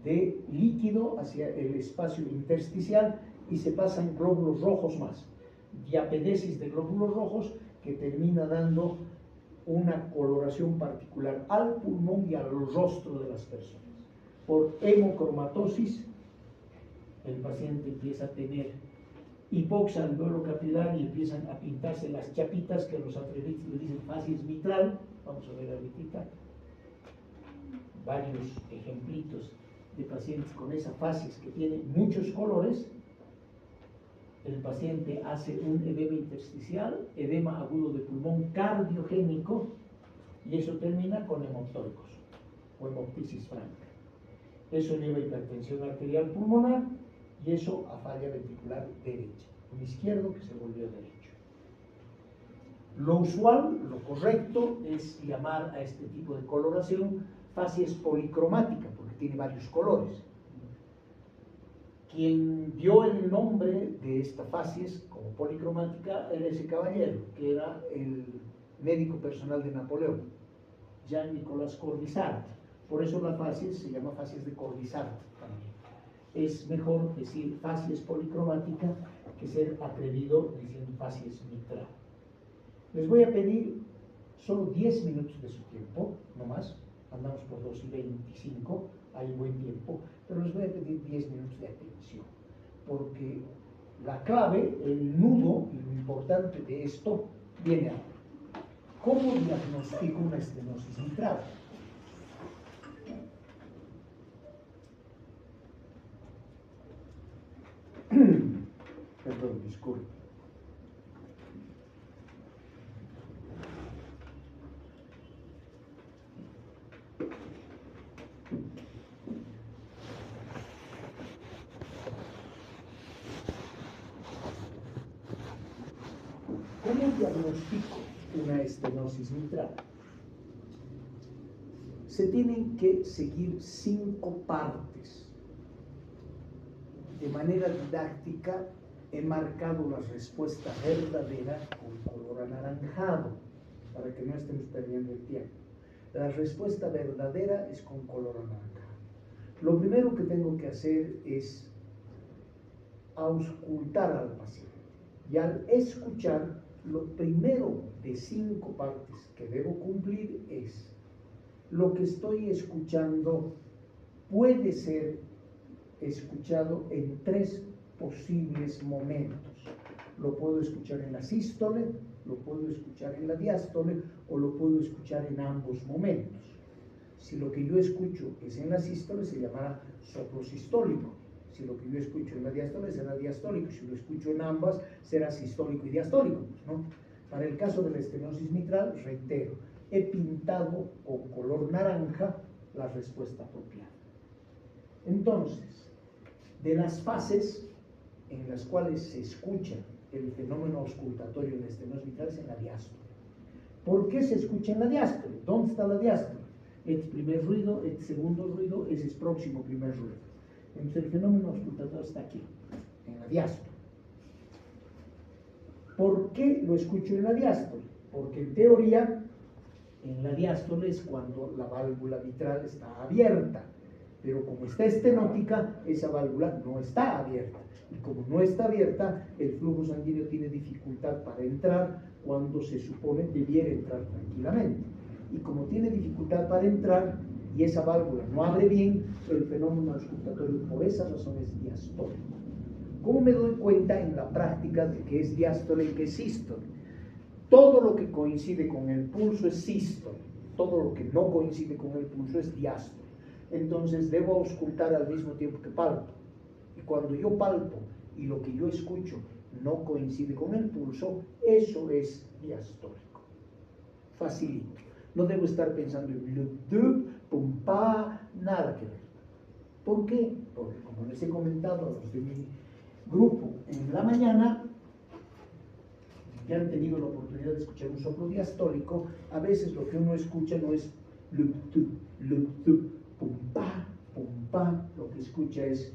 de líquido hacia el espacio intersticial y se pasan glóbulos rojos más, diapedesis de glóbulos rojos, que termina dando una coloración particular al pulmón y al rostro de las personas. Por hemocromatosis, el paciente empieza a tener hipoxia alveolo capilar y empiezan a pintarse las chapitas, que los atrevidos le dicen facies mitral. Vamos a ver ahorita varios ejemplitos de pacientes con esa facies que tienen muchos colores. El paciente hace un edema intersticial, edema agudo de pulmón cardiogénico, y eso termina con hemoptóricos o hemoptisis franca. Eso lleva a hipertensión arterial pulmonar, y eso a falla ventricular derecha, un izquierdo que se volvió derecho. Lo usual, lo correcto, es llamar a este tipo de coloración facies policromática, porque tiene varios colores. Quien dio el nombre de esta facies como policromática era ese caballero, que era el médico personal de Napoleón, Jean-Nicolas Corvisart. Por eso la facies se llama facies de Corvisart también. Es mejor decir facies policromática que ser atrevido diciendo facies mitral. Les voy a pedir solo 10 minutos de su tiempo, no más. Andamos por 2:25, hay buen tiempo, pero les voy a pedir 10 minutos de atención, porque la clave, el nudo y lo importante de esto viene ahora. ¿Cómo diagnostico una estenosis mitral? Perdón, disculpe. ¿Cómo diagnostico una estenosis mitral? Se tienen que seguir 5 partes. De manera didáctica he marcado la respuesta verdadera con color anaranjado, para que no estemos perdiendo el tiempo. La respuesta verdadera es con color anaranjado. Lo primero que tengo que hacer es auscultar al paciente. Y al escuchar, lo primero de 5 partes que debo cumplir es: lo que estoy escuchando puede ser escuchado en 3 posibles momentos. lo puedo escuchar en la sístole, lo puedo escuchar en la diástole o lo puedo escuchar en ambos momentos. Si lo que yo escucho es en la sístole, se llamará soplo sistólico. Si lo que yo escucho en la diástole será diastólico. Si lo escucho en ambas, será sistólico y diastólico, ¿no? Para el caso de la estenosis mitral, reitero, he pintado con color naranja la respuesta apropiada. Entonces, de las fases en las cuales se escucha el fenómeno auscultatorio de la estenosis mitral es en la diástole. ¿Por qué se escucha en la diástole? ¿Dónde está la diástole? Este primer ruido, este segundo ruido, ese es próximo primer ruido. Entonces el fenómeno auscultatorio está aquí, en la diástole. ¿Por qué lo escucho en la diástole? Porque en teoría, en la diástole es cuando la válvula mitral está abierta, pero como está estenótica, esa válvula no está abierta. Y como no está abierta, el flujo sanguíneo tiene dificultad para entrar cuando se supone debiera entrar tranquilamente. Y como tiene dificultad para entrar y esa válvula no abre bien, el fenómeno auscultatorio por esa razón es diastólico. ¿Cómo me doy cuenta en la práctica de que es diástole y que es sístole? Todo lo que coincide con el pulso es sístole, todo lo que no coincide con el pulso es diástole. Entonces debo auscultar al mismo tiempo que palpo. Y cuando yo palpo y lo que yo escucho no coincide con el pulso, eso es diastólico. Facilito. No debo estar pensando en lup, pum, pa, nada que ver. ¿Por qué? Porque como les he comentado a los de mi grupo en la mañana, que han tenido la oportunidad de escuchar un soplo diastólico, a veces lo que uno escucha no es lup, pum, pa, lo que escucha es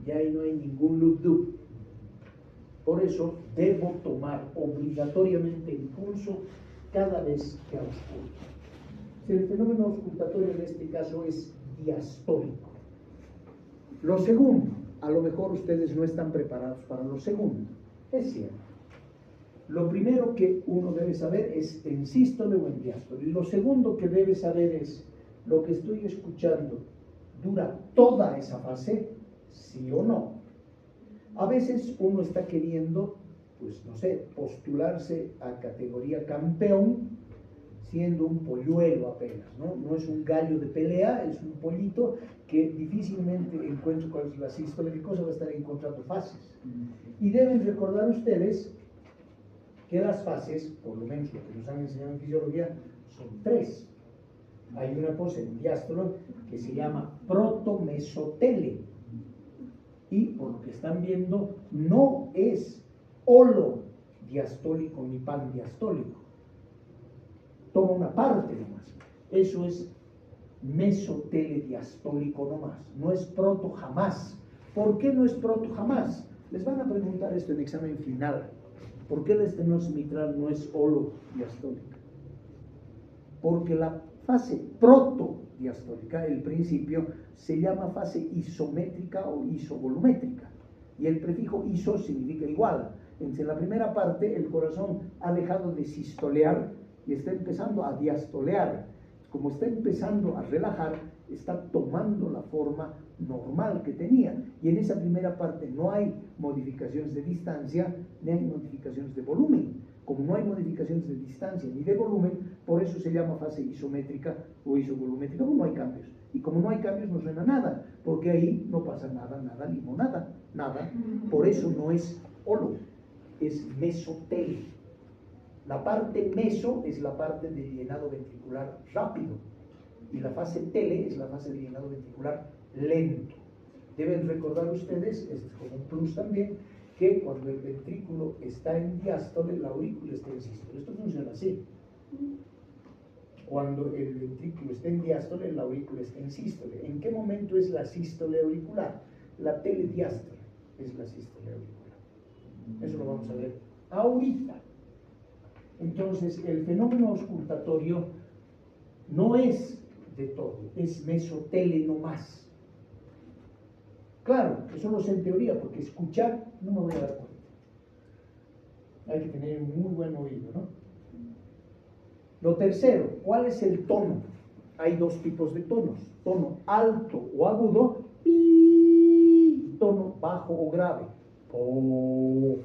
y ahí no hay ningún lup. Por eso debo tomar obligatoriamente el pulso cada vez que ausculto. El fenómeno auscultatorio en este caso es diastólico. Lo segundo, a lo mejor ustedes no están preparados para lo segundo, es cierto. Lo primero que uno debe saber es en sístole o en diástole. Y lo segundo que debe saber es, ¿lo que estoy escuchando dura toda esa fase? ¿Sí o no? A veces uno está queriendo, pues no sé, postularse a categoría campeón, siendo un polluelo apenas, ¿no? No es un gallo de pelea, es un pollito que difícilmente encuentra cuál es la sístole, qué cosa va a estar encontrando fases. Y deben recordar ustedes que las fases, por lo menos lo que nos han enseñado en fisiología, son 3. Hay una cosa en diástolo que se llama protomesotele. Y por lo que están viendo, no es holo diastólico ni pan diastólico. Toma una parte nomás. Eso es mesotelediastólico nomás. No es proto jamás. ¿Por qué no es proto jamás? Les van a preguntar esto en examen final. ¿Por qué la estenosis mitral no es holo diastólica? Porque la fase protodiastólica, el principio, se llama fase isométrica o isovolumétrica. Y el prefijo iso significa igual. En la primera parte, el corazón ha dejado de sistolear y está empezando a diastolear. Como está empezando a relajar, está tomando la forma normal que tenía. Y en esa primera parte no hay modificaciones de distancia ni hay modificaciones de volumen. Como no hay modificaciones de distancia ni de volumen, por eso se llama fase isométrica o isovolumétrica, como no hay cambios. Y como no hay cambios, no suena nada, porque ahí no pasa nada, limonada, nada. Por eso no es holo, es mesotele. La parte meso es la parte de llenado ventricular rápido y la fase tele es la fase de llenado ventricular lento. Deben recordar ustedes, esto es como un plus también, que cuando el ventrículo está en diástole, la aurícula está en sístole. Esto funciona así. Cuando el ventrículo está en diástole, la aurícula está en sístole. ¿En qué momento es la sístole auricular? La telediástole es la sístole auricular. Eso lo vamos a ver ahorita. Entonces, el fenómeno auscultatorio no es de todo, es mesotele nomás. Claro, eso lo sé en teoría, porque escuchar no me voy a dar cuenta. Hay que tener un muy buen oído, ¿no? Lo tercero, ¿cuál es el tono? Hay 2 tipos de tonos. Tono alto o agudo y semitono bajo o grave. Po.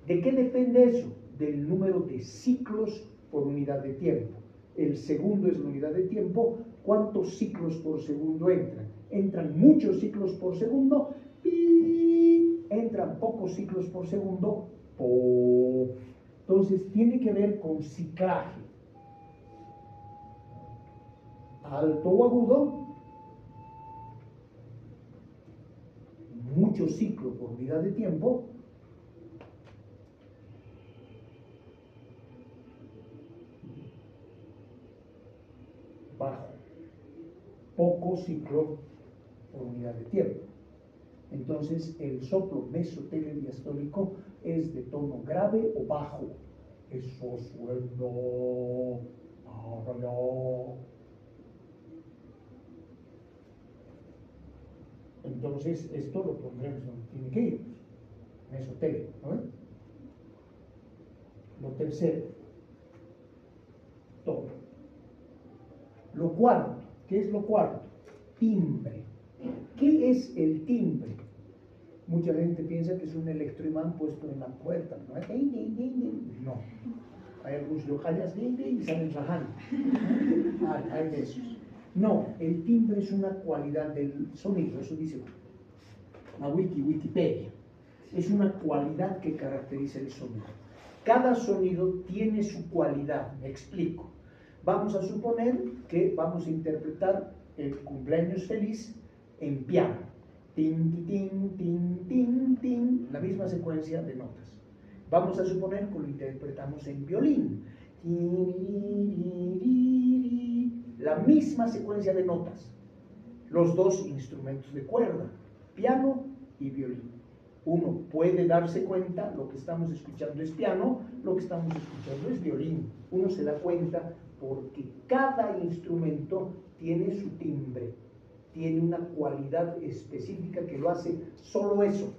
¿De qué depende eso? Del número de ciclos por unidad de tiempo. El segundo es la unidad de tiempo. ¿Cuántos ciclos por segundo entran? Entran muchos ciclos por segundo. Y entran pocos ciclos por segundo. Po. Entonces tiene que ver con ciclaje. Alto o agudo. Mucho ciclo por unidad de tiempo. Bajo. Poco ciclo por unidad de tiempo. Entonces, el soplo mesotelediastólico es de tono grave o bajo. Eso suena. Entonces, esto lo pondremos donde tiene que ir. Mesotele, ¿no? Lo tercero, tono. Lo cuarto, ¿qué es lo cuarto? Timbre. ¿Qué es el timbre? Mucha gente piensa que es un electroimán puesto en la puerta, ¿no? No. Hay algunos yojallas y salen rajando. Hay de esos. No, el timbre es una cualidad del sonido, eso dice la Wikipedia. Es una cualidad que caracteriza el sonido. Cada sonido tiene su cualidad, me explico. Vamos a suponer que vamos a interpretar el cumpleaños feliz en piano. Tin, tin, tin, tin, tin, la misma secuencia de notas. Vamos a suponer que lo interpretamos en violín. La misma secuencia de notas. Los dos instrumentos de cuerda, piano y violín. Uno puede darse cuenta, lo que estamos escuchando es piano, lo que estamos escuchando es violín. Uno se da cuenta porque cada instrumento tiene su timbre, tiene una cualidad específica que lo hace solo eso.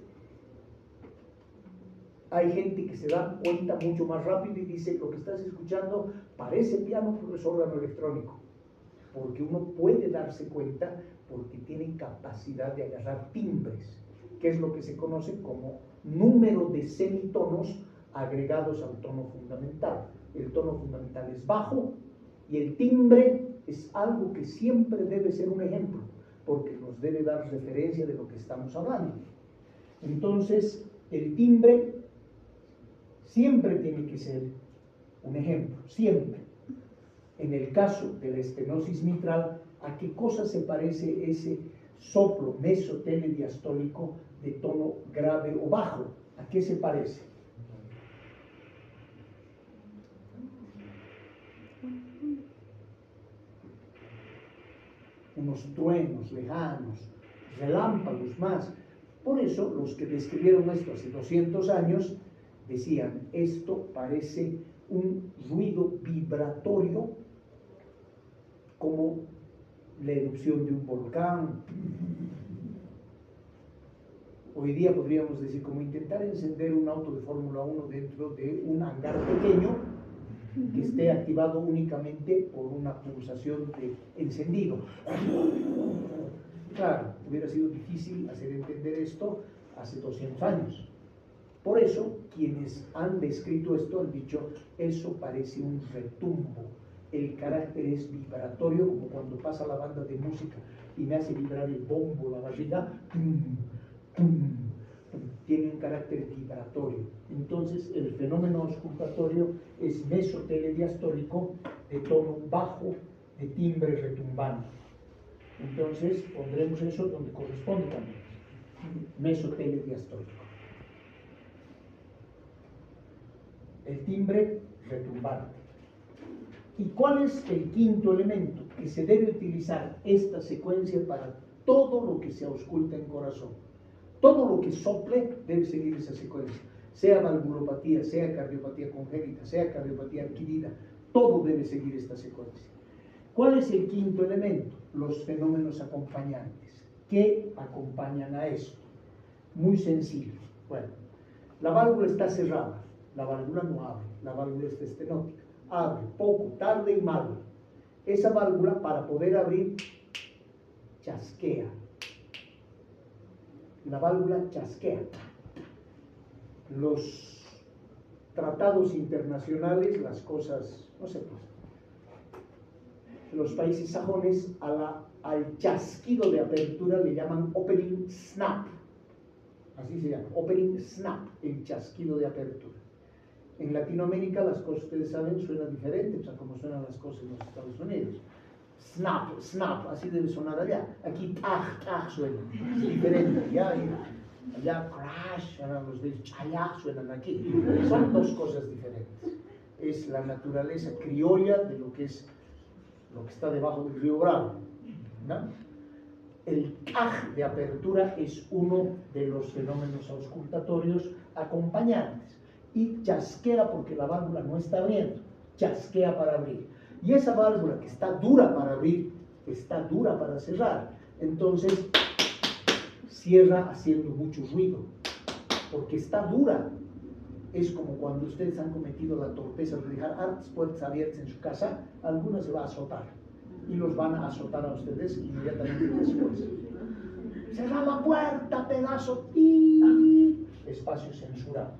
Hay gente que se da cuenta mucho más rápido y dice, lo que estás escuchando parece piano, pero es órgano electrónico. Porque uno puede darse cuenta porque tiene capacidad de agarrar timbres, que es lo que se conoce como número de semitonos agregados al tono fundamental. El tono fundamental es bajo y el timbre es algo que siempre debe ser un ejemplo, porque nos debe dar referencia de lo que estamos hablando. Entonces, el timbre siempre tiene que ser un ejemplo, siempre. En el caso de la estenosis mitral, ¿a qué cosa se parece ese soplo mesotelediastólico de tono grave o bajo? ¿A qué se parece? Unos truenos lejanos, relámpagos más. Por eso, los que describieron esto hace 200 años decían, esto parece un ruido vibratorio como la erupción de un volcán. Hoy día podríamos decir como intentar encender un auto de Fórmula 1 dentro de un hangar pequeño que esté activado únicamente por una pulsación de encendido. Claro, hubiera sido difícil hacer entender esto hace 200 años. Por eso, quienes han descrito esto han dicho, eso parece un retumbo. El carácter es vibratorio, como cuando pasa la banda de música y me hace vibrar el bombo, la barriga. Tiene un carácter vibratorio. Entonces, el fenómeno auscultatorio es mesotelediastólico de tono bajo, de timbre retumbante. Entonces, pondremos eso donde corresponde también. Mesotelediastólico. El timbre retumbante. ¿Y cuál es el quinto elemento? Que se debe utilizar esta secuencia para todo lo que se ausculta en corazón. Todo lo que sople debe seguir esa secuencia. Sea valvulopatía, sea cardiopatía congénita, sea cardiopatía adquirida, todo debe seguir esta secuencia. ¿Cuál es el quinto elemento? Los fenómenos acompañantes. ¿Qué acompañan a esto? Muy sencillo. Bueno, la válvula está cerrada, la válvula no abre, la válvula está estenótica. Abre poco, tarde y mal. Esa válvula, para poder abrir, chasquea. la válvula chasquea. Los tratados internacionales, las cosas, no sé, pues, los países sajones al chasquido de apertura le llaman opening snap, así se llama, opening snap, el chasquido de apertura. En Latinoamérica las cosas, ustedes saben, suenan diferentes a como suenan las cosas en los Estados Unidos. Snap, snap, así debe sonar allá. Aquí taj, taj suena, es diferente. Allá crash, suenan los dedos, chayaj suenan aquí. Son dos cosas diferentes. Es la naturaleza criolla de lo que está debajo del río Bravo, ¿no? El taj de apertura es uno de los fenómenos auscultatorios acompañantes. Y chasquea porque la válvula no está abriendo, chasquea para abrir. Y esa válvula que está dura para abrir, está dura para cerrar. Entonces, cierra haciendo mucho ruido, porque está dura. Es como cuando ustedes han cometido la torpeza de dejar hartas puertas abiertas en su casa, alguna se va a azotar. Y los van a azotar a ustedes inmediatamente después. Cerra la puerta, pedazo, ¡pi! Espacio censurado.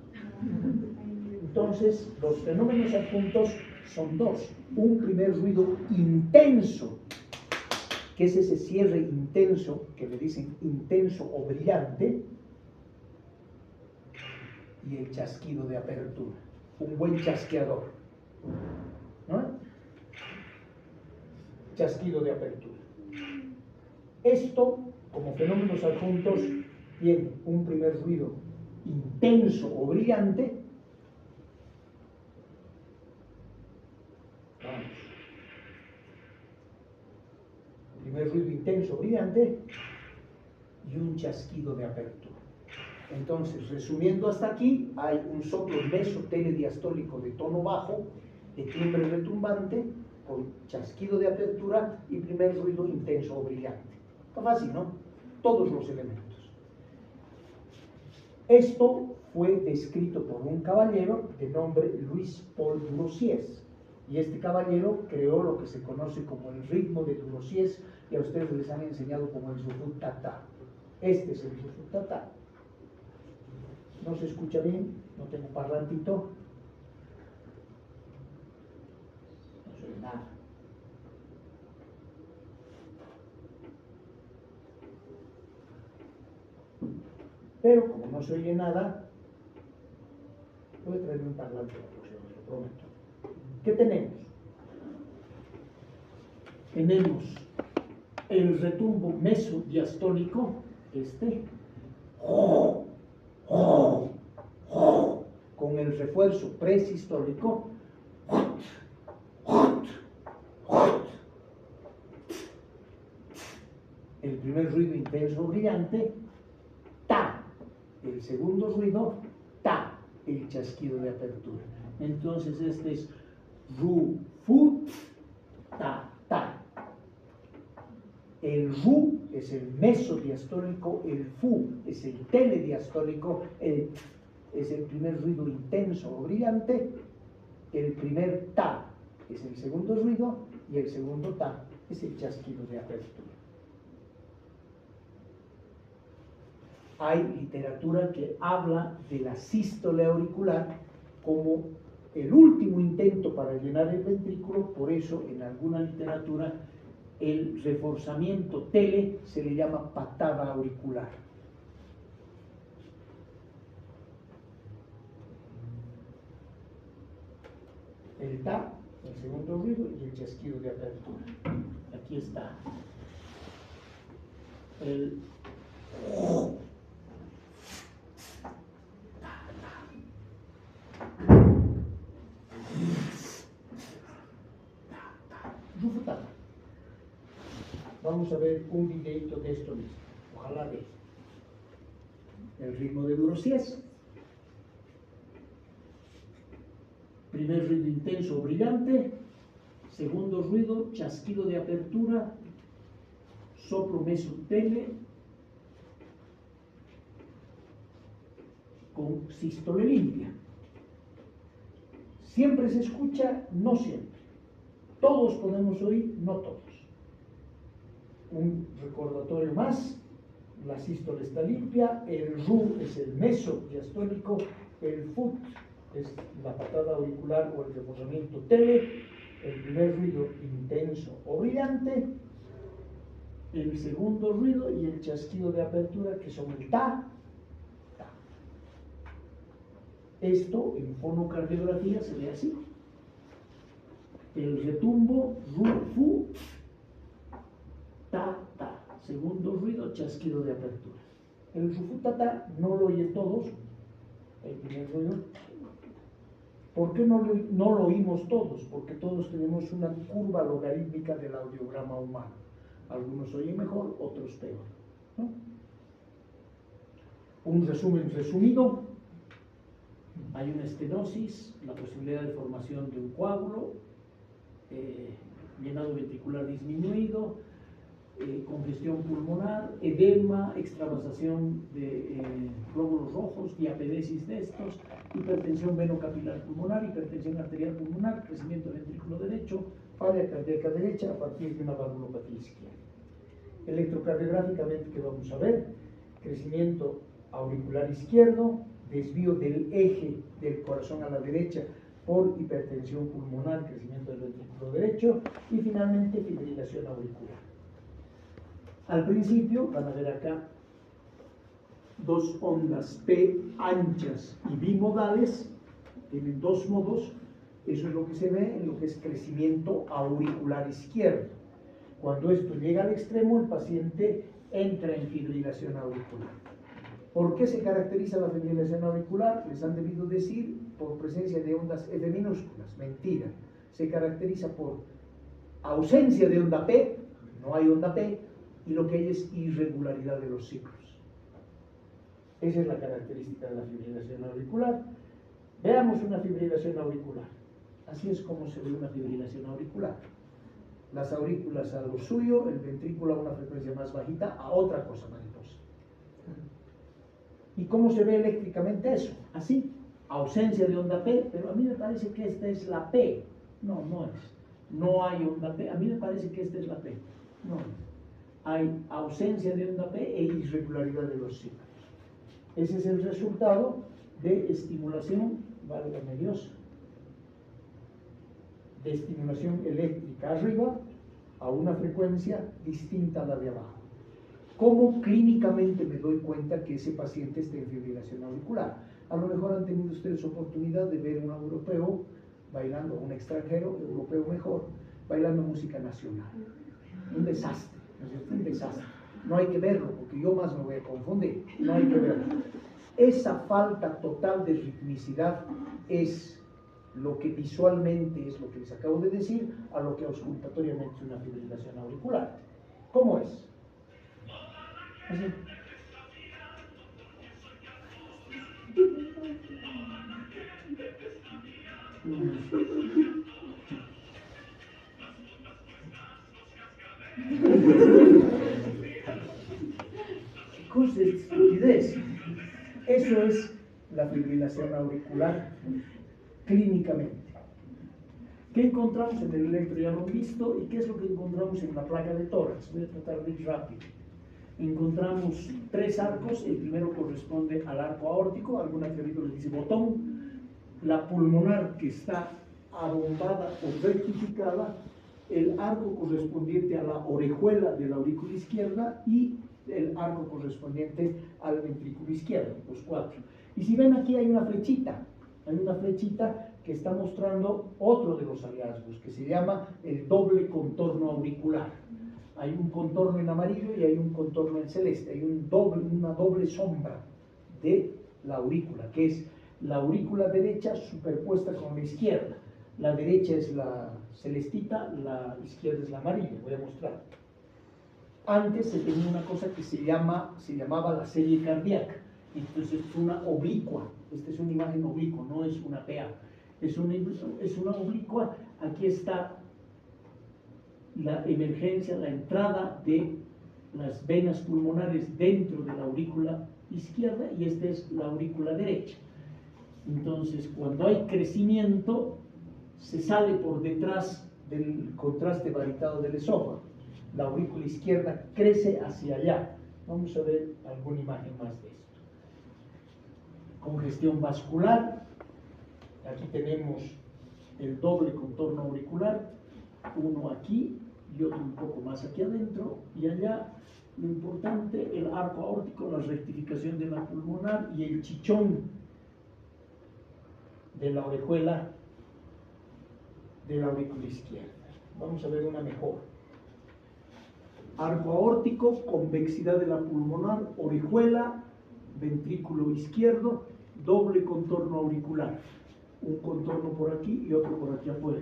Entonces, los fenómenos adjuntos son dos. Un primer ruido intenso, que es ese cierre intenso, que le dicen intenso o brillante, y el chasquido de apertura. Un buen chasqueador, ¿no? Chasquido de apertura. Esto, como fenómenos adjuntos, tiene un primer ruido intenso o brillante. Vamos. Primer ruido intenso, brillante y un chasquido de apertura. Entonces, resumiendo hasta aquí, hay un soplo meso-telediastólico de tono bajo, de timbre retumbante, con chasquido de apertura y primer ruido intenso o brillante. Está fácil, ¿no? Todos los elementos. Esto fue descrito por un caballero de nombre Louis Paul Durossiez. Y este caballero creó lo que se conoce como el ritmo de Durossiez, y a ustedes les han enseñado como el sufut-tatá. Este es el sufut-tatá. ¿No se escucha bien? ¿No tengo parlantito? No se oye nada. Pero como no se oye nada, voy a traerme un parlante la próxima, lo prometo. ¿Qué tenemos? Tenemos el retumbo mesodiastólico, con el refuerzo presistólico, el primer ruido intenso brillante, ta, el segundo ruido, ta, el chasquido de apertura. Entonces este es ru, fu, ta, ta. El ru es el mesodiastólico, el fu es el telediastólico, el t es el primer ruido intenso o brillante, el primer ta es el segundo ruido y el segundo ta es el chasquido de apertura. Hay literatura que habla de la sístole auricular como el último intento para llenar el ventrículo, por eso en alguna literatura el reforzamiento tele se le llama patada auricular. El ta, el segundo ruido y el chasquido de apertura. Aquí está. El rufutata. Vamos a ver un videito de esto mismo. Ojalá de el ritmo de Durossiez. Primer ruido intenso, brillante. Segundo ruido, chasquido de apertura. Soplo mesotele. Con sístole limpia. Siempre se escucha, no siempre. Todos podemos oír, no todos. Un recordatorio más, la sístole está limpia, el RU es el mesodiastólico, el FUT es la patada auricular o el reforzamiento tele, el primer ruido intenso o brillante, el segundo ruido y el chasquido de apertura, que son el ta, ta. Esto en fonocardiografía se ve así. El retumbo, ru, fu, ta, ta. Segundo ruido, chasquido de apertura. El ru, fu, ta, ta no lo oyen todos, el primer ruido. ¿Por qué no lo oímos todos? Porque todos tenemos una curva logarítmica del audiograma humano. Algunos oyen mejor, otros peor, ¿no? Un resumen resumido: hay una estenosis, la posibilidad de formación de un coágulo, llenado ventricular disminuido, congestión pulmonar, edema, extravasación de glóbulos rojos, diapedesis de estos, hipertensión venocapilar pulmonar, hipertensión arterial pulmonar, crecimiento del ventrículo derecho, falla cardíaca derecha a partir de una valvulopatía izquierda. Electrocardiográficamente, ¿qué vamos a ver? Crecimiento auricular izquierdo, desvío del eje del corazón a la derecha por hipertensión pulmonar, crecimiento del ventrículo derecho, y finalmente fibrilación auricular. Al principio van a ver acá dos ondas P anchas y bimodales, tienen dos modos. Eso es lo que se ve en lo que es crecimiento auricular izquierdo. Cuando esto llega al extremo, el paciente entra en fibrilación auricular. ¿Por qué se caracteriza la fibrilación auricular? Les han debido decir por presencia de ondas F minúsculas. Mentira. Se caracteriza por ausencia de onda P, no hay onda P, y lo que hay es irregularidad de los ciclos. Esa es la característica de la fibrilación auricular. Veamos una fibrilación auricular. Así es como se ve una fibrilación auricular. Las aurículas a lo suyo, el ventrículo a una frecuencia más bajita, a otra cosa mariposa. ¿Y cómo se ve eléctricamente eso? Así, ausencia de onda P, pero a mí me parece que esta es la P. No, no es. No hay onda P. A mí me parece que esta es la P. No es. Hay ausencia de onda P e irregularidad de los ciclos. Ese es el resultado de estimulación, válgame Dios, de estimulación eléctrica arriba a una frecuencia distinta a la de abajo. ¿Cómo clínicamente me doy cuenta que ese paciente está en fibrilación auricular? A lo mejor han tenido ustedes oportunidad de ver a un europeo bailando, un extranjero, europeo mejor, bailando música nacional. Un desastre, ¿no es cierto? Un desastre. No hay que verlo, porque yo más me voy a confundir. No hay que verlo. Esa falta total de ritmicidad es lo que visualmente es lo que les acabo de decir, a lo que auscultatoriamente es una fibrilación auricular. ¿Cómo es? Así. Cosa de estupidez. Eso es la fibrilación auricular clínicamente. ¿Qué encontramos en el electro? Ya lo han visto. ¿Y qué es lo que encontramos en la placa de tórax? Voy a tratar de ir rápido. Encontramos tres arcos. El primero corresponde al arco aórtico, alguna teoría le dice botón. La pulmonar, que está abombada o rectificada, el arco correspondiente a la orejuela de la aurícula izquierda y el arco correspondiente al ventrículo izquierdo, los cuatro. Y si ven aquí hay una flechita que está mostrando otro de los hallazgos, que se llama el doble contorno auricular. Hay un contorno en amarillo y hay un contorno en celeste, hay una doble sombra de la aurícula, que es la aurícula derecha superpuesta con la izquierda. La derecha es la celestita, la izquierda es la amarilla. Voy a mostrar. Antes se tenía una cosa que se llamaba la serie cardíaca. Entonces es una oblicua. Esta es una imagen oblicua, no es una PA. Es una oblicua. Aquí está la emergencia, la entrada de las venas pulmonares dentro de la aurícula izquierda y esta es la aurícula derecha. Entonces, cuando hay crecimiento, se sale por detrás del contraste varitado del esófago. La aurícula izquierda crece hacia allá Vamos a ver alguna imagen más de esto. Congestión vascular. Aquí tenemos el doble contorno auricular, uno aquí y otro un poco más aquí adentro, y allá lo importante, el arco aórtico, la rectificación de la pulmonar y el chichón de la orejuela de la aurícula izquierda. Vamos a ver una mejor. Arco aórtico, convexidad de la pulmonar, orejuela, ventrículo izquierdo, doble contorno auricular. Un contorno por aquí y otro por aquí afuera.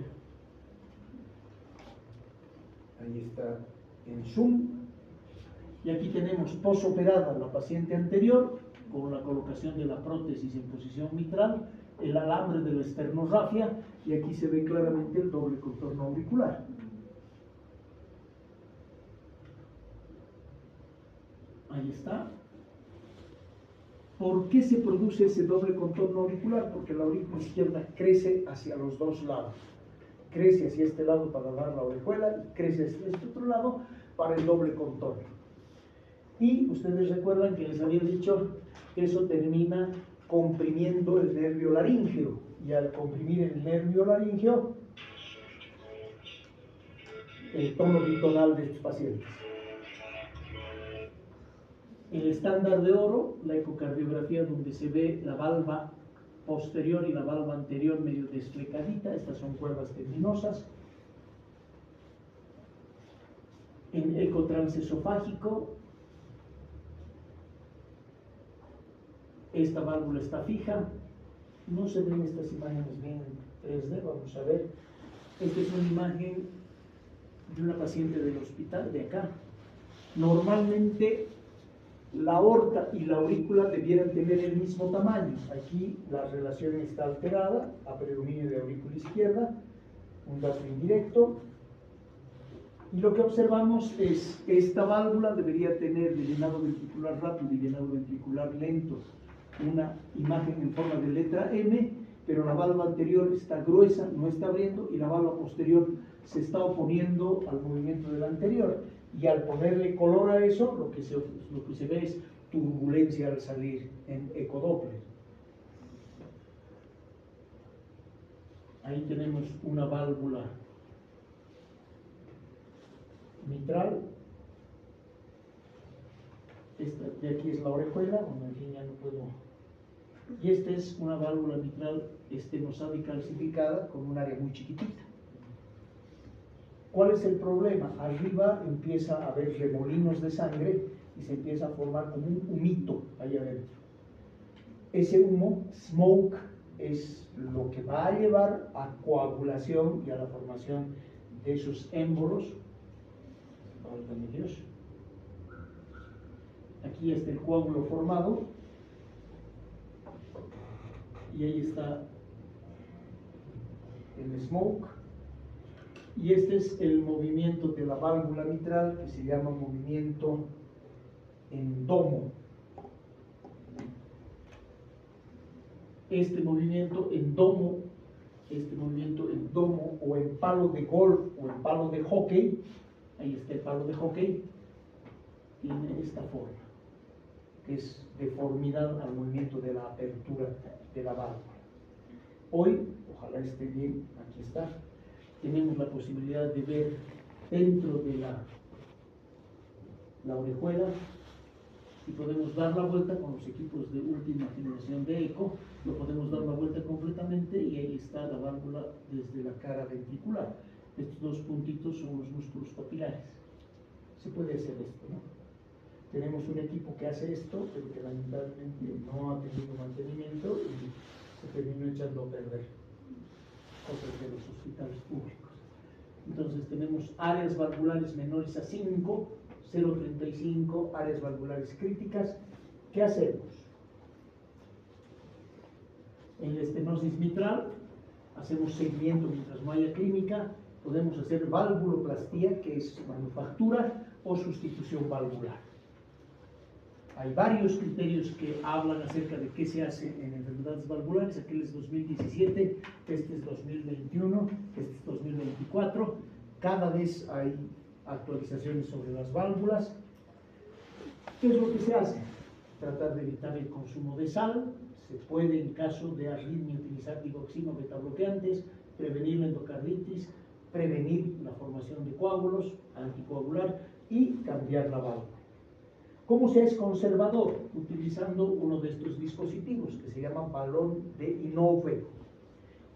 Ahí está en zoom. Y aquí tenemos posoperada la paciente anterior con la colocación de la prótesis en posición mitral, el alambre de la esternorrafia, y aquí se ve claramente el doble contorno auricular. Ahí está. ¿Por qué se produce ese doble contorno auricular? Porque la aurícula izquierda crece hacia los dos lados. Crece hacia este lado para dar la orejuela y crece hacia este otro lado para el doble contorno. Y ustedes recuerdan que les había dicho que eso termina comprimiendo el nervio laríngeo. Y al comprimir el nervio laríngeo, el tono bitonal de estos pacientes. El estándar de oro, la ecocardiografía donde se ve la valva posterior y la valva anterior medio desflecadita, estas son cuerdas tendinosas. En ecotransesofágico, esta válvula está fija, no se ven estas imágenes bien en 3D, vamos a ver. Esta es una imagen de una paciente del hospital de acá. Normalmente la aorta y la aurícula debieran tener el mismo tamaño. Aquí la relación está alterada a predominio de aurícula izquierda, un dato indirecto. Y lo que observamos es que esta válvula debería tener de llenado ventricular rápido y llenado ventricular lento una imagen en forma de letra M, pero la valva anterior está gruesa, no está abriendo, y la valva posterior se está oponiendo al movimiento de la anterior. Y al ponerle color a eso, lo que se ve es turbulencia al salir en ecodoppler. Ahí tenemos una válvula mitral. Esta de aquí es la orejuela, bueno, en fin, ya no puedo. Y esta es una válvula mitral estenosada y calcificada con un área muy chiquitita. ¿Cuál es el problema? Arriba empieza a haber remolinos de sangre y se empieza a formar como un humito ahí adentro. Ese humo, smoke, es lo que va a llevar a coagulación y a la formación de esos émbolos. Válgame Dios. Aquí está el coágulo formado y ahí está el smoke. Y este es el movimiento de la válvula mitral, que se llama movimiento en domo. Este movimiento en domo o en palo de golf o en palo de hockey, ahí está el palo de hockey, tiene esta forma, que es deformidad al movimiento de la apertura de la válvula. Hoy, ojalá esté bien, aquí está, tenemos la posibilidad de ver dentro de la orejuela y podemos dar la vuelta con los equipos de última generación de eco, lo podemos dar la vuelta completamente y ahí está la válvula desde la cara ventricular. Estos dos puntitos son los músculos papilares. Se puede hacer esto, ¿no? Tenemos un equipo que hace esto, pero que lamentablemente no ha tenido mantenimiento y se terminó echando a perder, cosas de los hospitales públicos. Entonces tenemos áreas valvulares menores a 5, 0,35, áreas valvulares críticas. ¿Qué hacemos? En la estenosis mitral hacemos seguimiento mientras no haya clínica, podemos hacer valvuloplastía, que es manufactura, o sustitución valvular. Hay varios criterios que hablan acerca de qué se hace en enfermedades valvulares. Aquel es 2017, este es 2021, este es 2024. Cada vez hay actualizaciones sobre las válvulas. ¿Qué es lo que se hace? Tratar de evitar el consumo de sal. Se puede, en caso de arritmia, utilizar digoxina o betabloqueantes, prevenir la endocarditis, prevenir la formación de coágulos, anticoagular y cambiar la válvula. ¿Cómo se es conservador? Utilizando uno de estos dispositivos que se llama balón de Inove.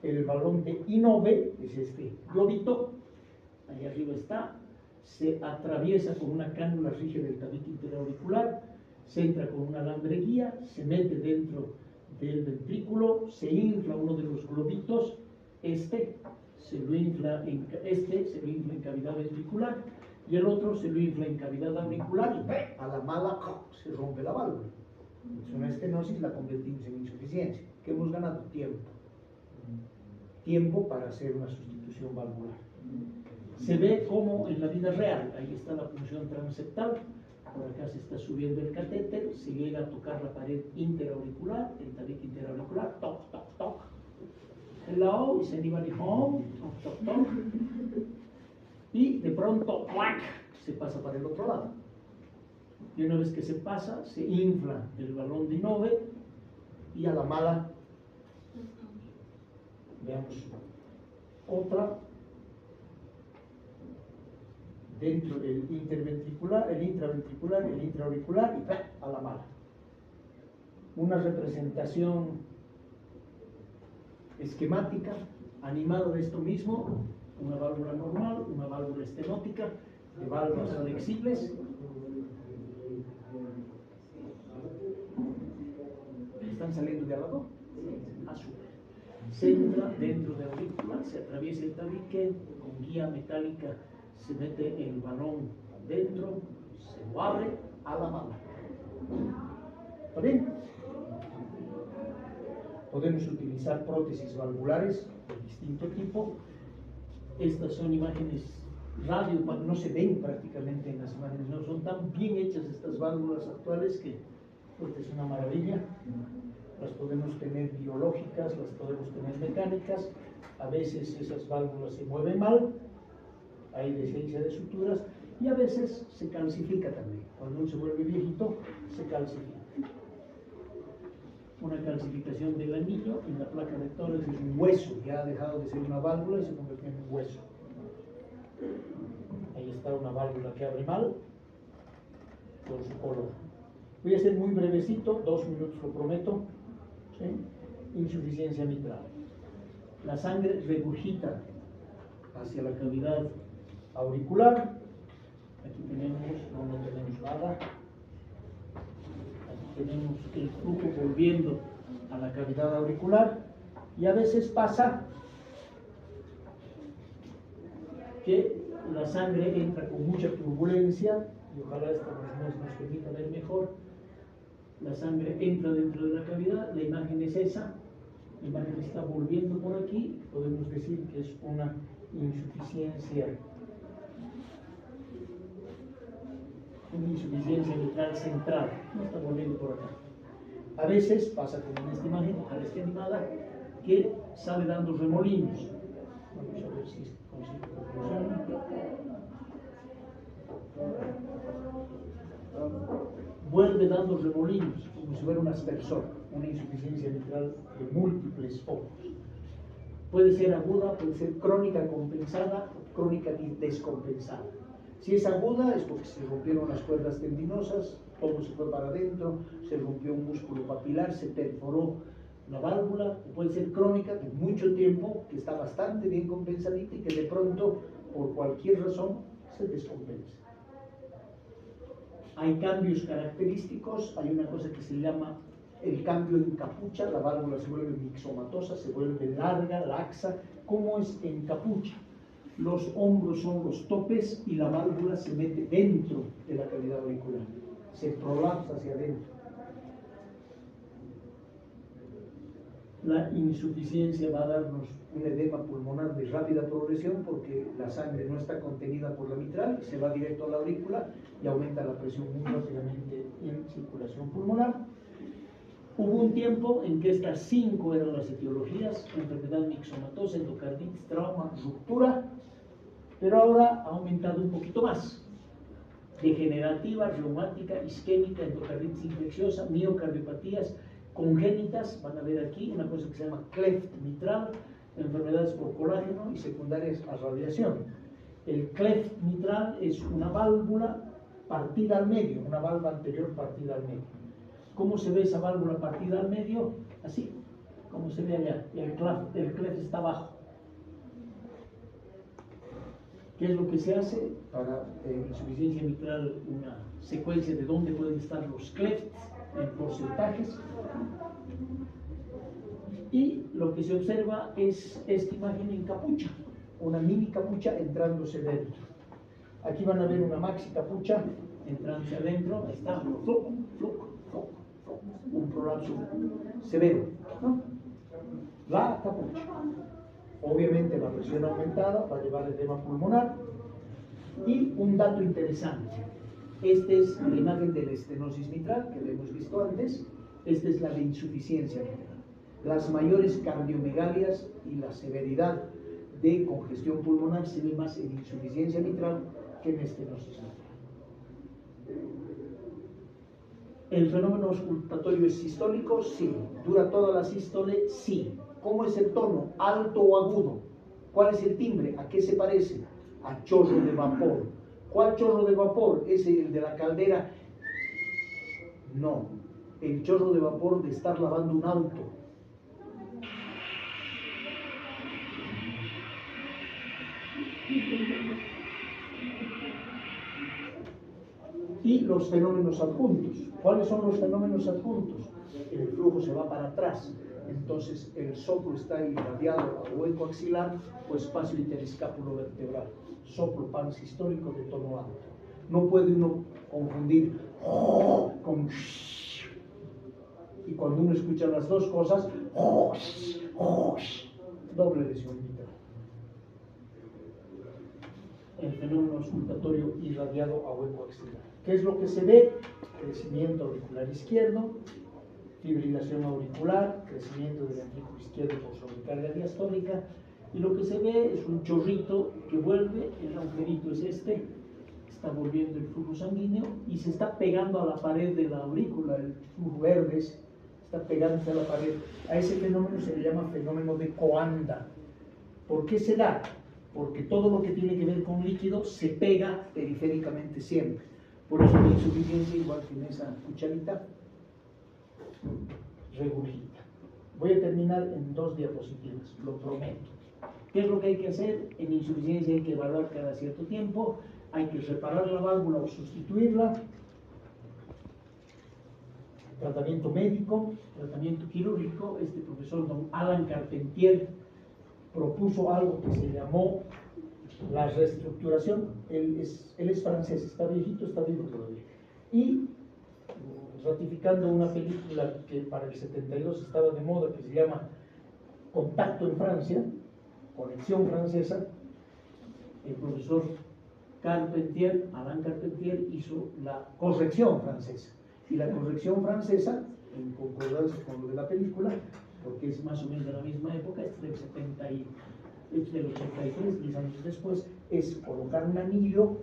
El balón de Inove es este globito, ahí arriba está, se atraviesa con una cánula rígida del tabique interauricular, se entra con un alambre guía, se mete dentro del ventrículo, se infla uno de los globitos, se lo infla en cavidad ventricular y el otro se lo infla en cavidad auricular y a la mala se rompe la válvula. Es una estenosis, la convertimos en insuficiencia. ¿Qué hemos ganado? Tiempo para hacer una sustitución valvular. Se ve como en la vida real, ahí está la punción transeptal, por acá se está subiendo el catéter, se llega a tocar la pared interauricular, el tabique interauricular, toc, toc, toc. Hello, is anybody home? Toc, toc, toc. Y de pronto, ¡cuac!, se pasa para el otro lado. Y una vez que se pasa, se infla el balón de Inove y a la mala, veamos otra, dentro del interventricular, el intraventricular, el intraauricular y a la mala. Una representación esquemática, animada de esto mismo, una válvula normal, una válvula estenótica, de válvulas flexibles. ¿Están saliendo de al lado? Azul. Se entra dentro de la aurícula, se atraviesa el tabique, con guía metálica se mete el balón dentro, se lo abre a la mano. ¿Está bien? Podemos utilizar prótesis valvulares de distinto tipo. Estas son imágenes radio, no se ven prácticamente en las imágenes, no son tan bien hechas estas válvulas actuales que pues, es una maravilla. Las podemos tener biológicas, las podemos tener mecánicas. A veces esas válvulas se mueven mal, hay deshecha de suturas, y a veces se calcifica también. Cuando uno se vuelve viejito, se calcifica. Una calcificación del anillo en la placa de Torres es un hueso, ya ha dejado de ser una válvula y se convirtió en un hueso. Ahí está una válvula que abre mal, con su color. Voy a ser muy brevecito, 2 minutos lo prometo. ¿Sí? Insuficiencia mitral. La sangre regurgita hacia la cavidad auricular. Aquí tenemos, no tenemos nada. Aquí tenemos el flujo volviendo a la cavidad auricular. Y a veces pasa que la sangre entra con mucha turbulencia, y ojalá esta nos permita ver mejor. La sangre entra dentro de la cavidad, la imagen es esa, la imagen está volviendo por aquí, podemos decir que es una insuficiencia mitral central, no está volviendo por acá. A veces pasa como en esta imagen, ojalá esté animada, que sale dando remolinos. Vamos a ver si consigo conclusión. Vuelve dando remolinos, como si fuera un aspersor, una insuficiencia mitral de múltiples focos. Puede ser aguda, puede ser crónica compensada o crónica descompensada. Si es aguda es porque se rompieron las cuerdas tendinosas, todo se fue para adentro, se rompió un músculo papilar, se perforó la válvula. O puede ser crónica de mucho tiempo, que está bastante bien compensadita y que de pronto, por cualquier razón, se descompensa. Hay cambios característicos, hay una cosa que se llama el cambio en capucha, la válvula se vuelve mixomatosa, se vuelve larga, laxa. ¿Cómo es en capucha? Los hombros son los topes y la válvula se mete dentro de la cavidad auricular, se prolapsa hacia adentro. La insuficiencia va a darnos un edema pulmonar de rápida progresión porque la sangre no está contenida por la mitral, se va directo a la aurícula y aumenta la presión muy rápidamente en circulación pulmonar. Hubo un tiempo en que estas 5 eran las etiologías: enfermedad mixomatosa, endocarditis, trauma, ruptura, pero ahora ha aumentado un poquito más. degenerativa, reumática, isquémica, endocarditis infecciosa, miocardiopatías congénitas, van a ver aquí una cosa que se llama cleft mitral, enfermedades por colágeno y secundarias a radiación. El cleft mitral es una válvula partida al medio, una válvula anterior partida al medio. ¿Cómo se ve esa válvula partida al medio? Así, como se ve allá, el cleft está abajo. ¿Qué es lo que se hace para insuficiencia mitral? Una secuencia de dónde pueden estar los clefts en porcentajes. Y lo que se observa es esta imagen en capucha, una mini capucha entrándose dentro. Aquí van a ver una maxi capucha entrándose adentro. Ahí está, un prolapso severo, ¿no? La capucha. Obviamente la presión aumentada va a llevar edema pulmonar. Y un dato interesante, esta es la imagen de la estenosis mitral que hemos visto antes, esta es la de insuficiencia mitral. Las mayores cardiomegalias y la severidad de congestión pulmonar se ve más en insuficiencia mitral que en estenosis mitral. ¿El fenómeno auscultatorio es sistólico? Sí. ¿Dura toda la sístole? Sí. ¿Cómo es el tono? ¿Alto o agudo? ¿Cuál es el timbre? ¿A qué se parece? A chorro de vapor. ¿Cuál chorro de vapor? ¿Es el de la caldera? No. El chorro de vapor de estar lavando un auto. Y los fenómenos adjuntos. ¿Cuáles son los fenómenos adjuntos? El flujo se va para atrás. Entonces el soplo está irradiado al hueco axilar o espacio interescápulo vertebral. Soplo pansistólico de tono alto. No puede uno confundir con y cuando uno escucha las dos cosas, doble lesión mitral. El fenómeno auscultatorio irradiado a hueco axilar. ¿Qué es lo que se ve? Crecimiento auricular izquierdo, fibrilación auricular, crecimiento del ventrículo izquierdo por sobrecarga diastólica, y lo que se ve es un chorrito que vuelve, el agujerito es este, está volviendo el flujo sanguíneo y se está pegando a la pared de la aurícula, el flujo verde está pegándose a la pared. A ese fenómeno se le llama fenómeno de Coanda. ¿Por qué se da? Porque todo lo que tiene que ver con líquido se pega periféricamente siempre. Por eso la insuficiencia, igual que en esa cucharita, regurgita. Voy a terminar en 2 diapositivas, lo prometo. ¿Qué es lo que hay que hacer? En insuficiencia hay que evaluar cada cierto tiempo, hay que reparar la válvula o sustituirla, tratamiento médico, tratamiento quirúrgico. Este profesor don Alan Carpentier propuso algo que se llamó la reestructuración. Él es francés, está viejito, está vivo todavía. Y ratificando una película que para el 72 estaba de moda, que se llama Contacto en Francia, Conexión Francesa, el profesor Carpentier, Alain Carpentier, hizo la corrección francesa. Y la corrección francesa, en concordancia con lo de la película, porque es más o menos de la misma época, es del 83, 10 años después, es colocar un anillo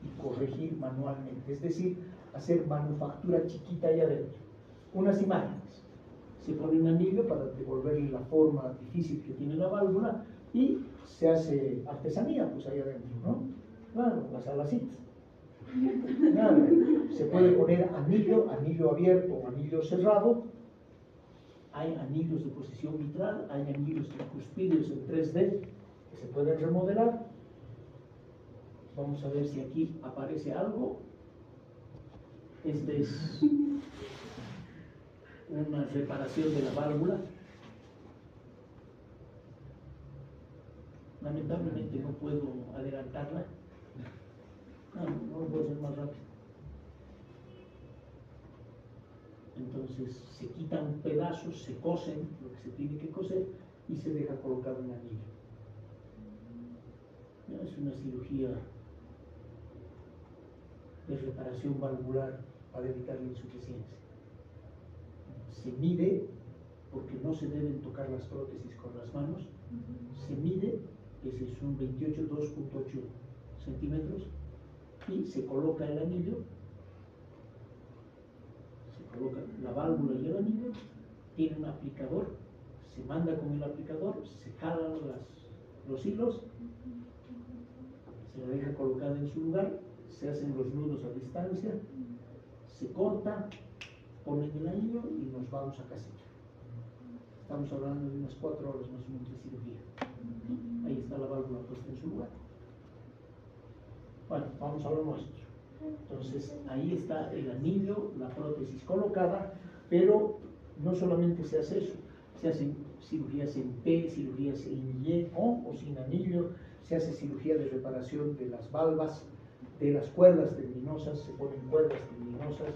y corregir manualmente, es decir, hacer manufactura chiquita allá adentro. Unas imágenes. Se pone un anillo para devolverle la forma difícil que tiene la válvula y se hace artesanía, pues ahí adentro, ¿no? Claro, las alacitas. Claro, se puede poner anillo abierto o anillo cerrado. Hay anillos de posición mitral, hay anillos tricuspídeos en 3D que se pueden remodelar. Vamos a ver si aquí aparece algo. Esta es una reparación de la válvula. Lamentablemente no puedo adelantarla. No lo puedo hacer más rápido. Entonces se quitan pedazos, se cosen lo que se tiene que coser y se deja colocar un anillo. Es una cirugía de reparación valvular para evitar la insuficiencia. Se mide, porque no se deben tocar las prótesis con las manos, se mide, ese es un 28, 2.8 centímetros, y se coloca el anillo, se coloca la válvula y el anillo, tiene un aplicador, se manda con el aplicador, se jalan los hilos, se la deja colocada en su lugar, se hacen los nudos a distancia, se corta, ponen el anillo y nos vamos a casita. Estamos hablando de unas 4 horas más o menos de cirugía. Ahí está la válvula puesta en su lugar. Bueno, vamos a lo nuestro. Entonces, ahí está el anillo, la prótesis colocada, pero no solamente se hace eso, se hacen cirugías en P, cirugías en Y, con o sin anillo, se hace cirugía de reparación de las valvas, de las cuerdas tendinosas, se ponen cuerdas tendinosas.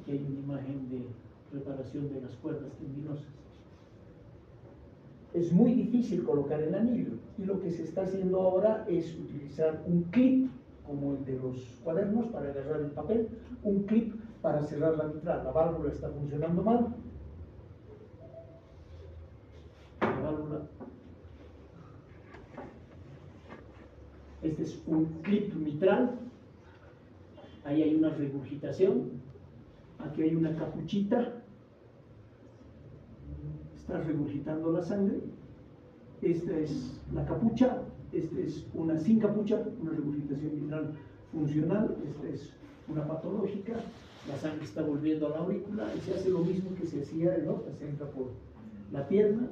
Aquí hay una imagen de reparación de las cuerdas tendinosas. Es muy difícil colocar el anillo y lo que se está haciendo ahora es utilizar un clip, como el de los cuadernos para agarrar el papel, un clip para cerrar la mitral. La válvula está funcionando mal. La válvula. Este es un clip mitral. Ahí hay una regurgitación. Aquí hay una capuchita. Está regurgitando la sangre. Esta es la capucha. Esta es una sin capucha, una regurgitación mitral funcional. Esta es una patológica. La sangre está volviendo a la aurícula y se hace lo mismo que se hacía en otra. Se entra por la pierna.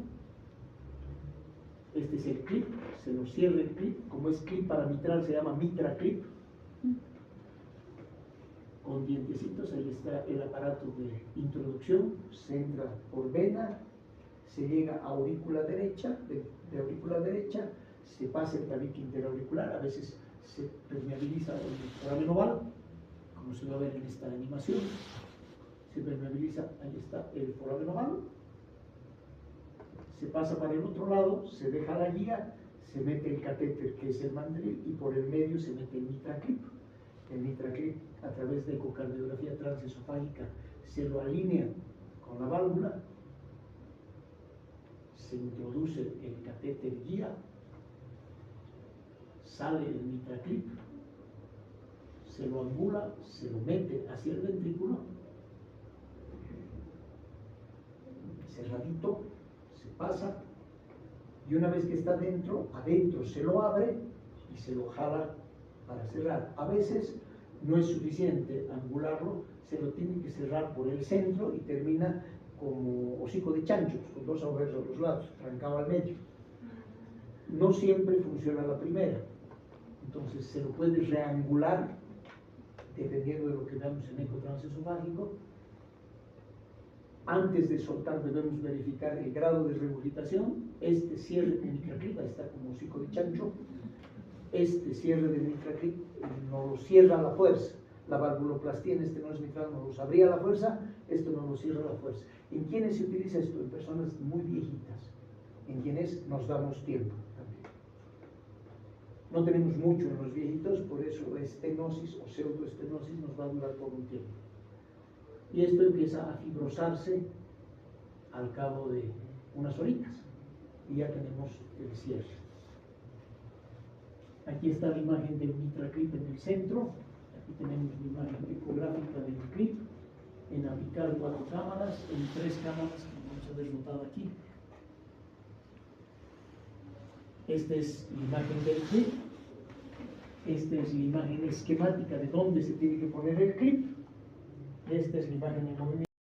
Este es el clip, se nos cierra el clip. Como es clip para mitral, se llama mitra clip. Con dientecitos, ahí está el aparato de introducción. Se entra por vena, se llega a aurícula derecha, de aurícula derecha, se pasa el tabique interauricular, a veces se permeabiliza el foramen oval, como se va a ver en esta animación. Se permeabiliza, ahí está el foramen oval. Se pasa para el otro lado, se deja la guía, se mete el catéter que es el mandril y por el medio se mete el mitraclip. El mitraclip a través de ecocardiografía transesofágica se lo alinea con la válvula, se introduce el catéter guía, sale el mitraclip, se lo angula, se lo mete hacia el ventrículo, cerradito, se pasa y una vez que está adentro se lo abre y se lo jala para cerrar. A veces no es suficiente angularlo, se lo tiene que cerrar por el centro y termina como hocico de chancho, con 2 agujeros a los lados, trancado al medio. No siempre funciona la primera, entonces se lo puede reangular dependiendo de lo que veamos en eco transesofágico. Antes de soltar debemos verificar el grado de regurgitación. Este cierre de mitraclip está como hocico de chancho. Este cierre de mitraclip no lo cierra a la fuerza. La valvuloplastía en este no es mitral, no los abría a la fuerza, esto no lo cierra a la fuerza. ¿En quiénes se utiliza esto? En personas muy viejitas, en quienes nos damos tiempo también. No tenemos mucho en los viejitos, por eso la estenosis o pseudoestenosis nos va a durar por un tiempo. Y esto empieza a fibrosarse al cabo de unas horitas y ya tenemos el cierre. Aquí está la imagen del mitraclip en el centro. Aquí tenemos la imagen ecográfica del clip en apical 4 cámaras, en 3 cámaras que vamos a ver notado aquí. Esta es la imagen del clip. Esta es la imagen esquemática de dónde se tiene que poner el clip. Esta es la imagen en movimiento.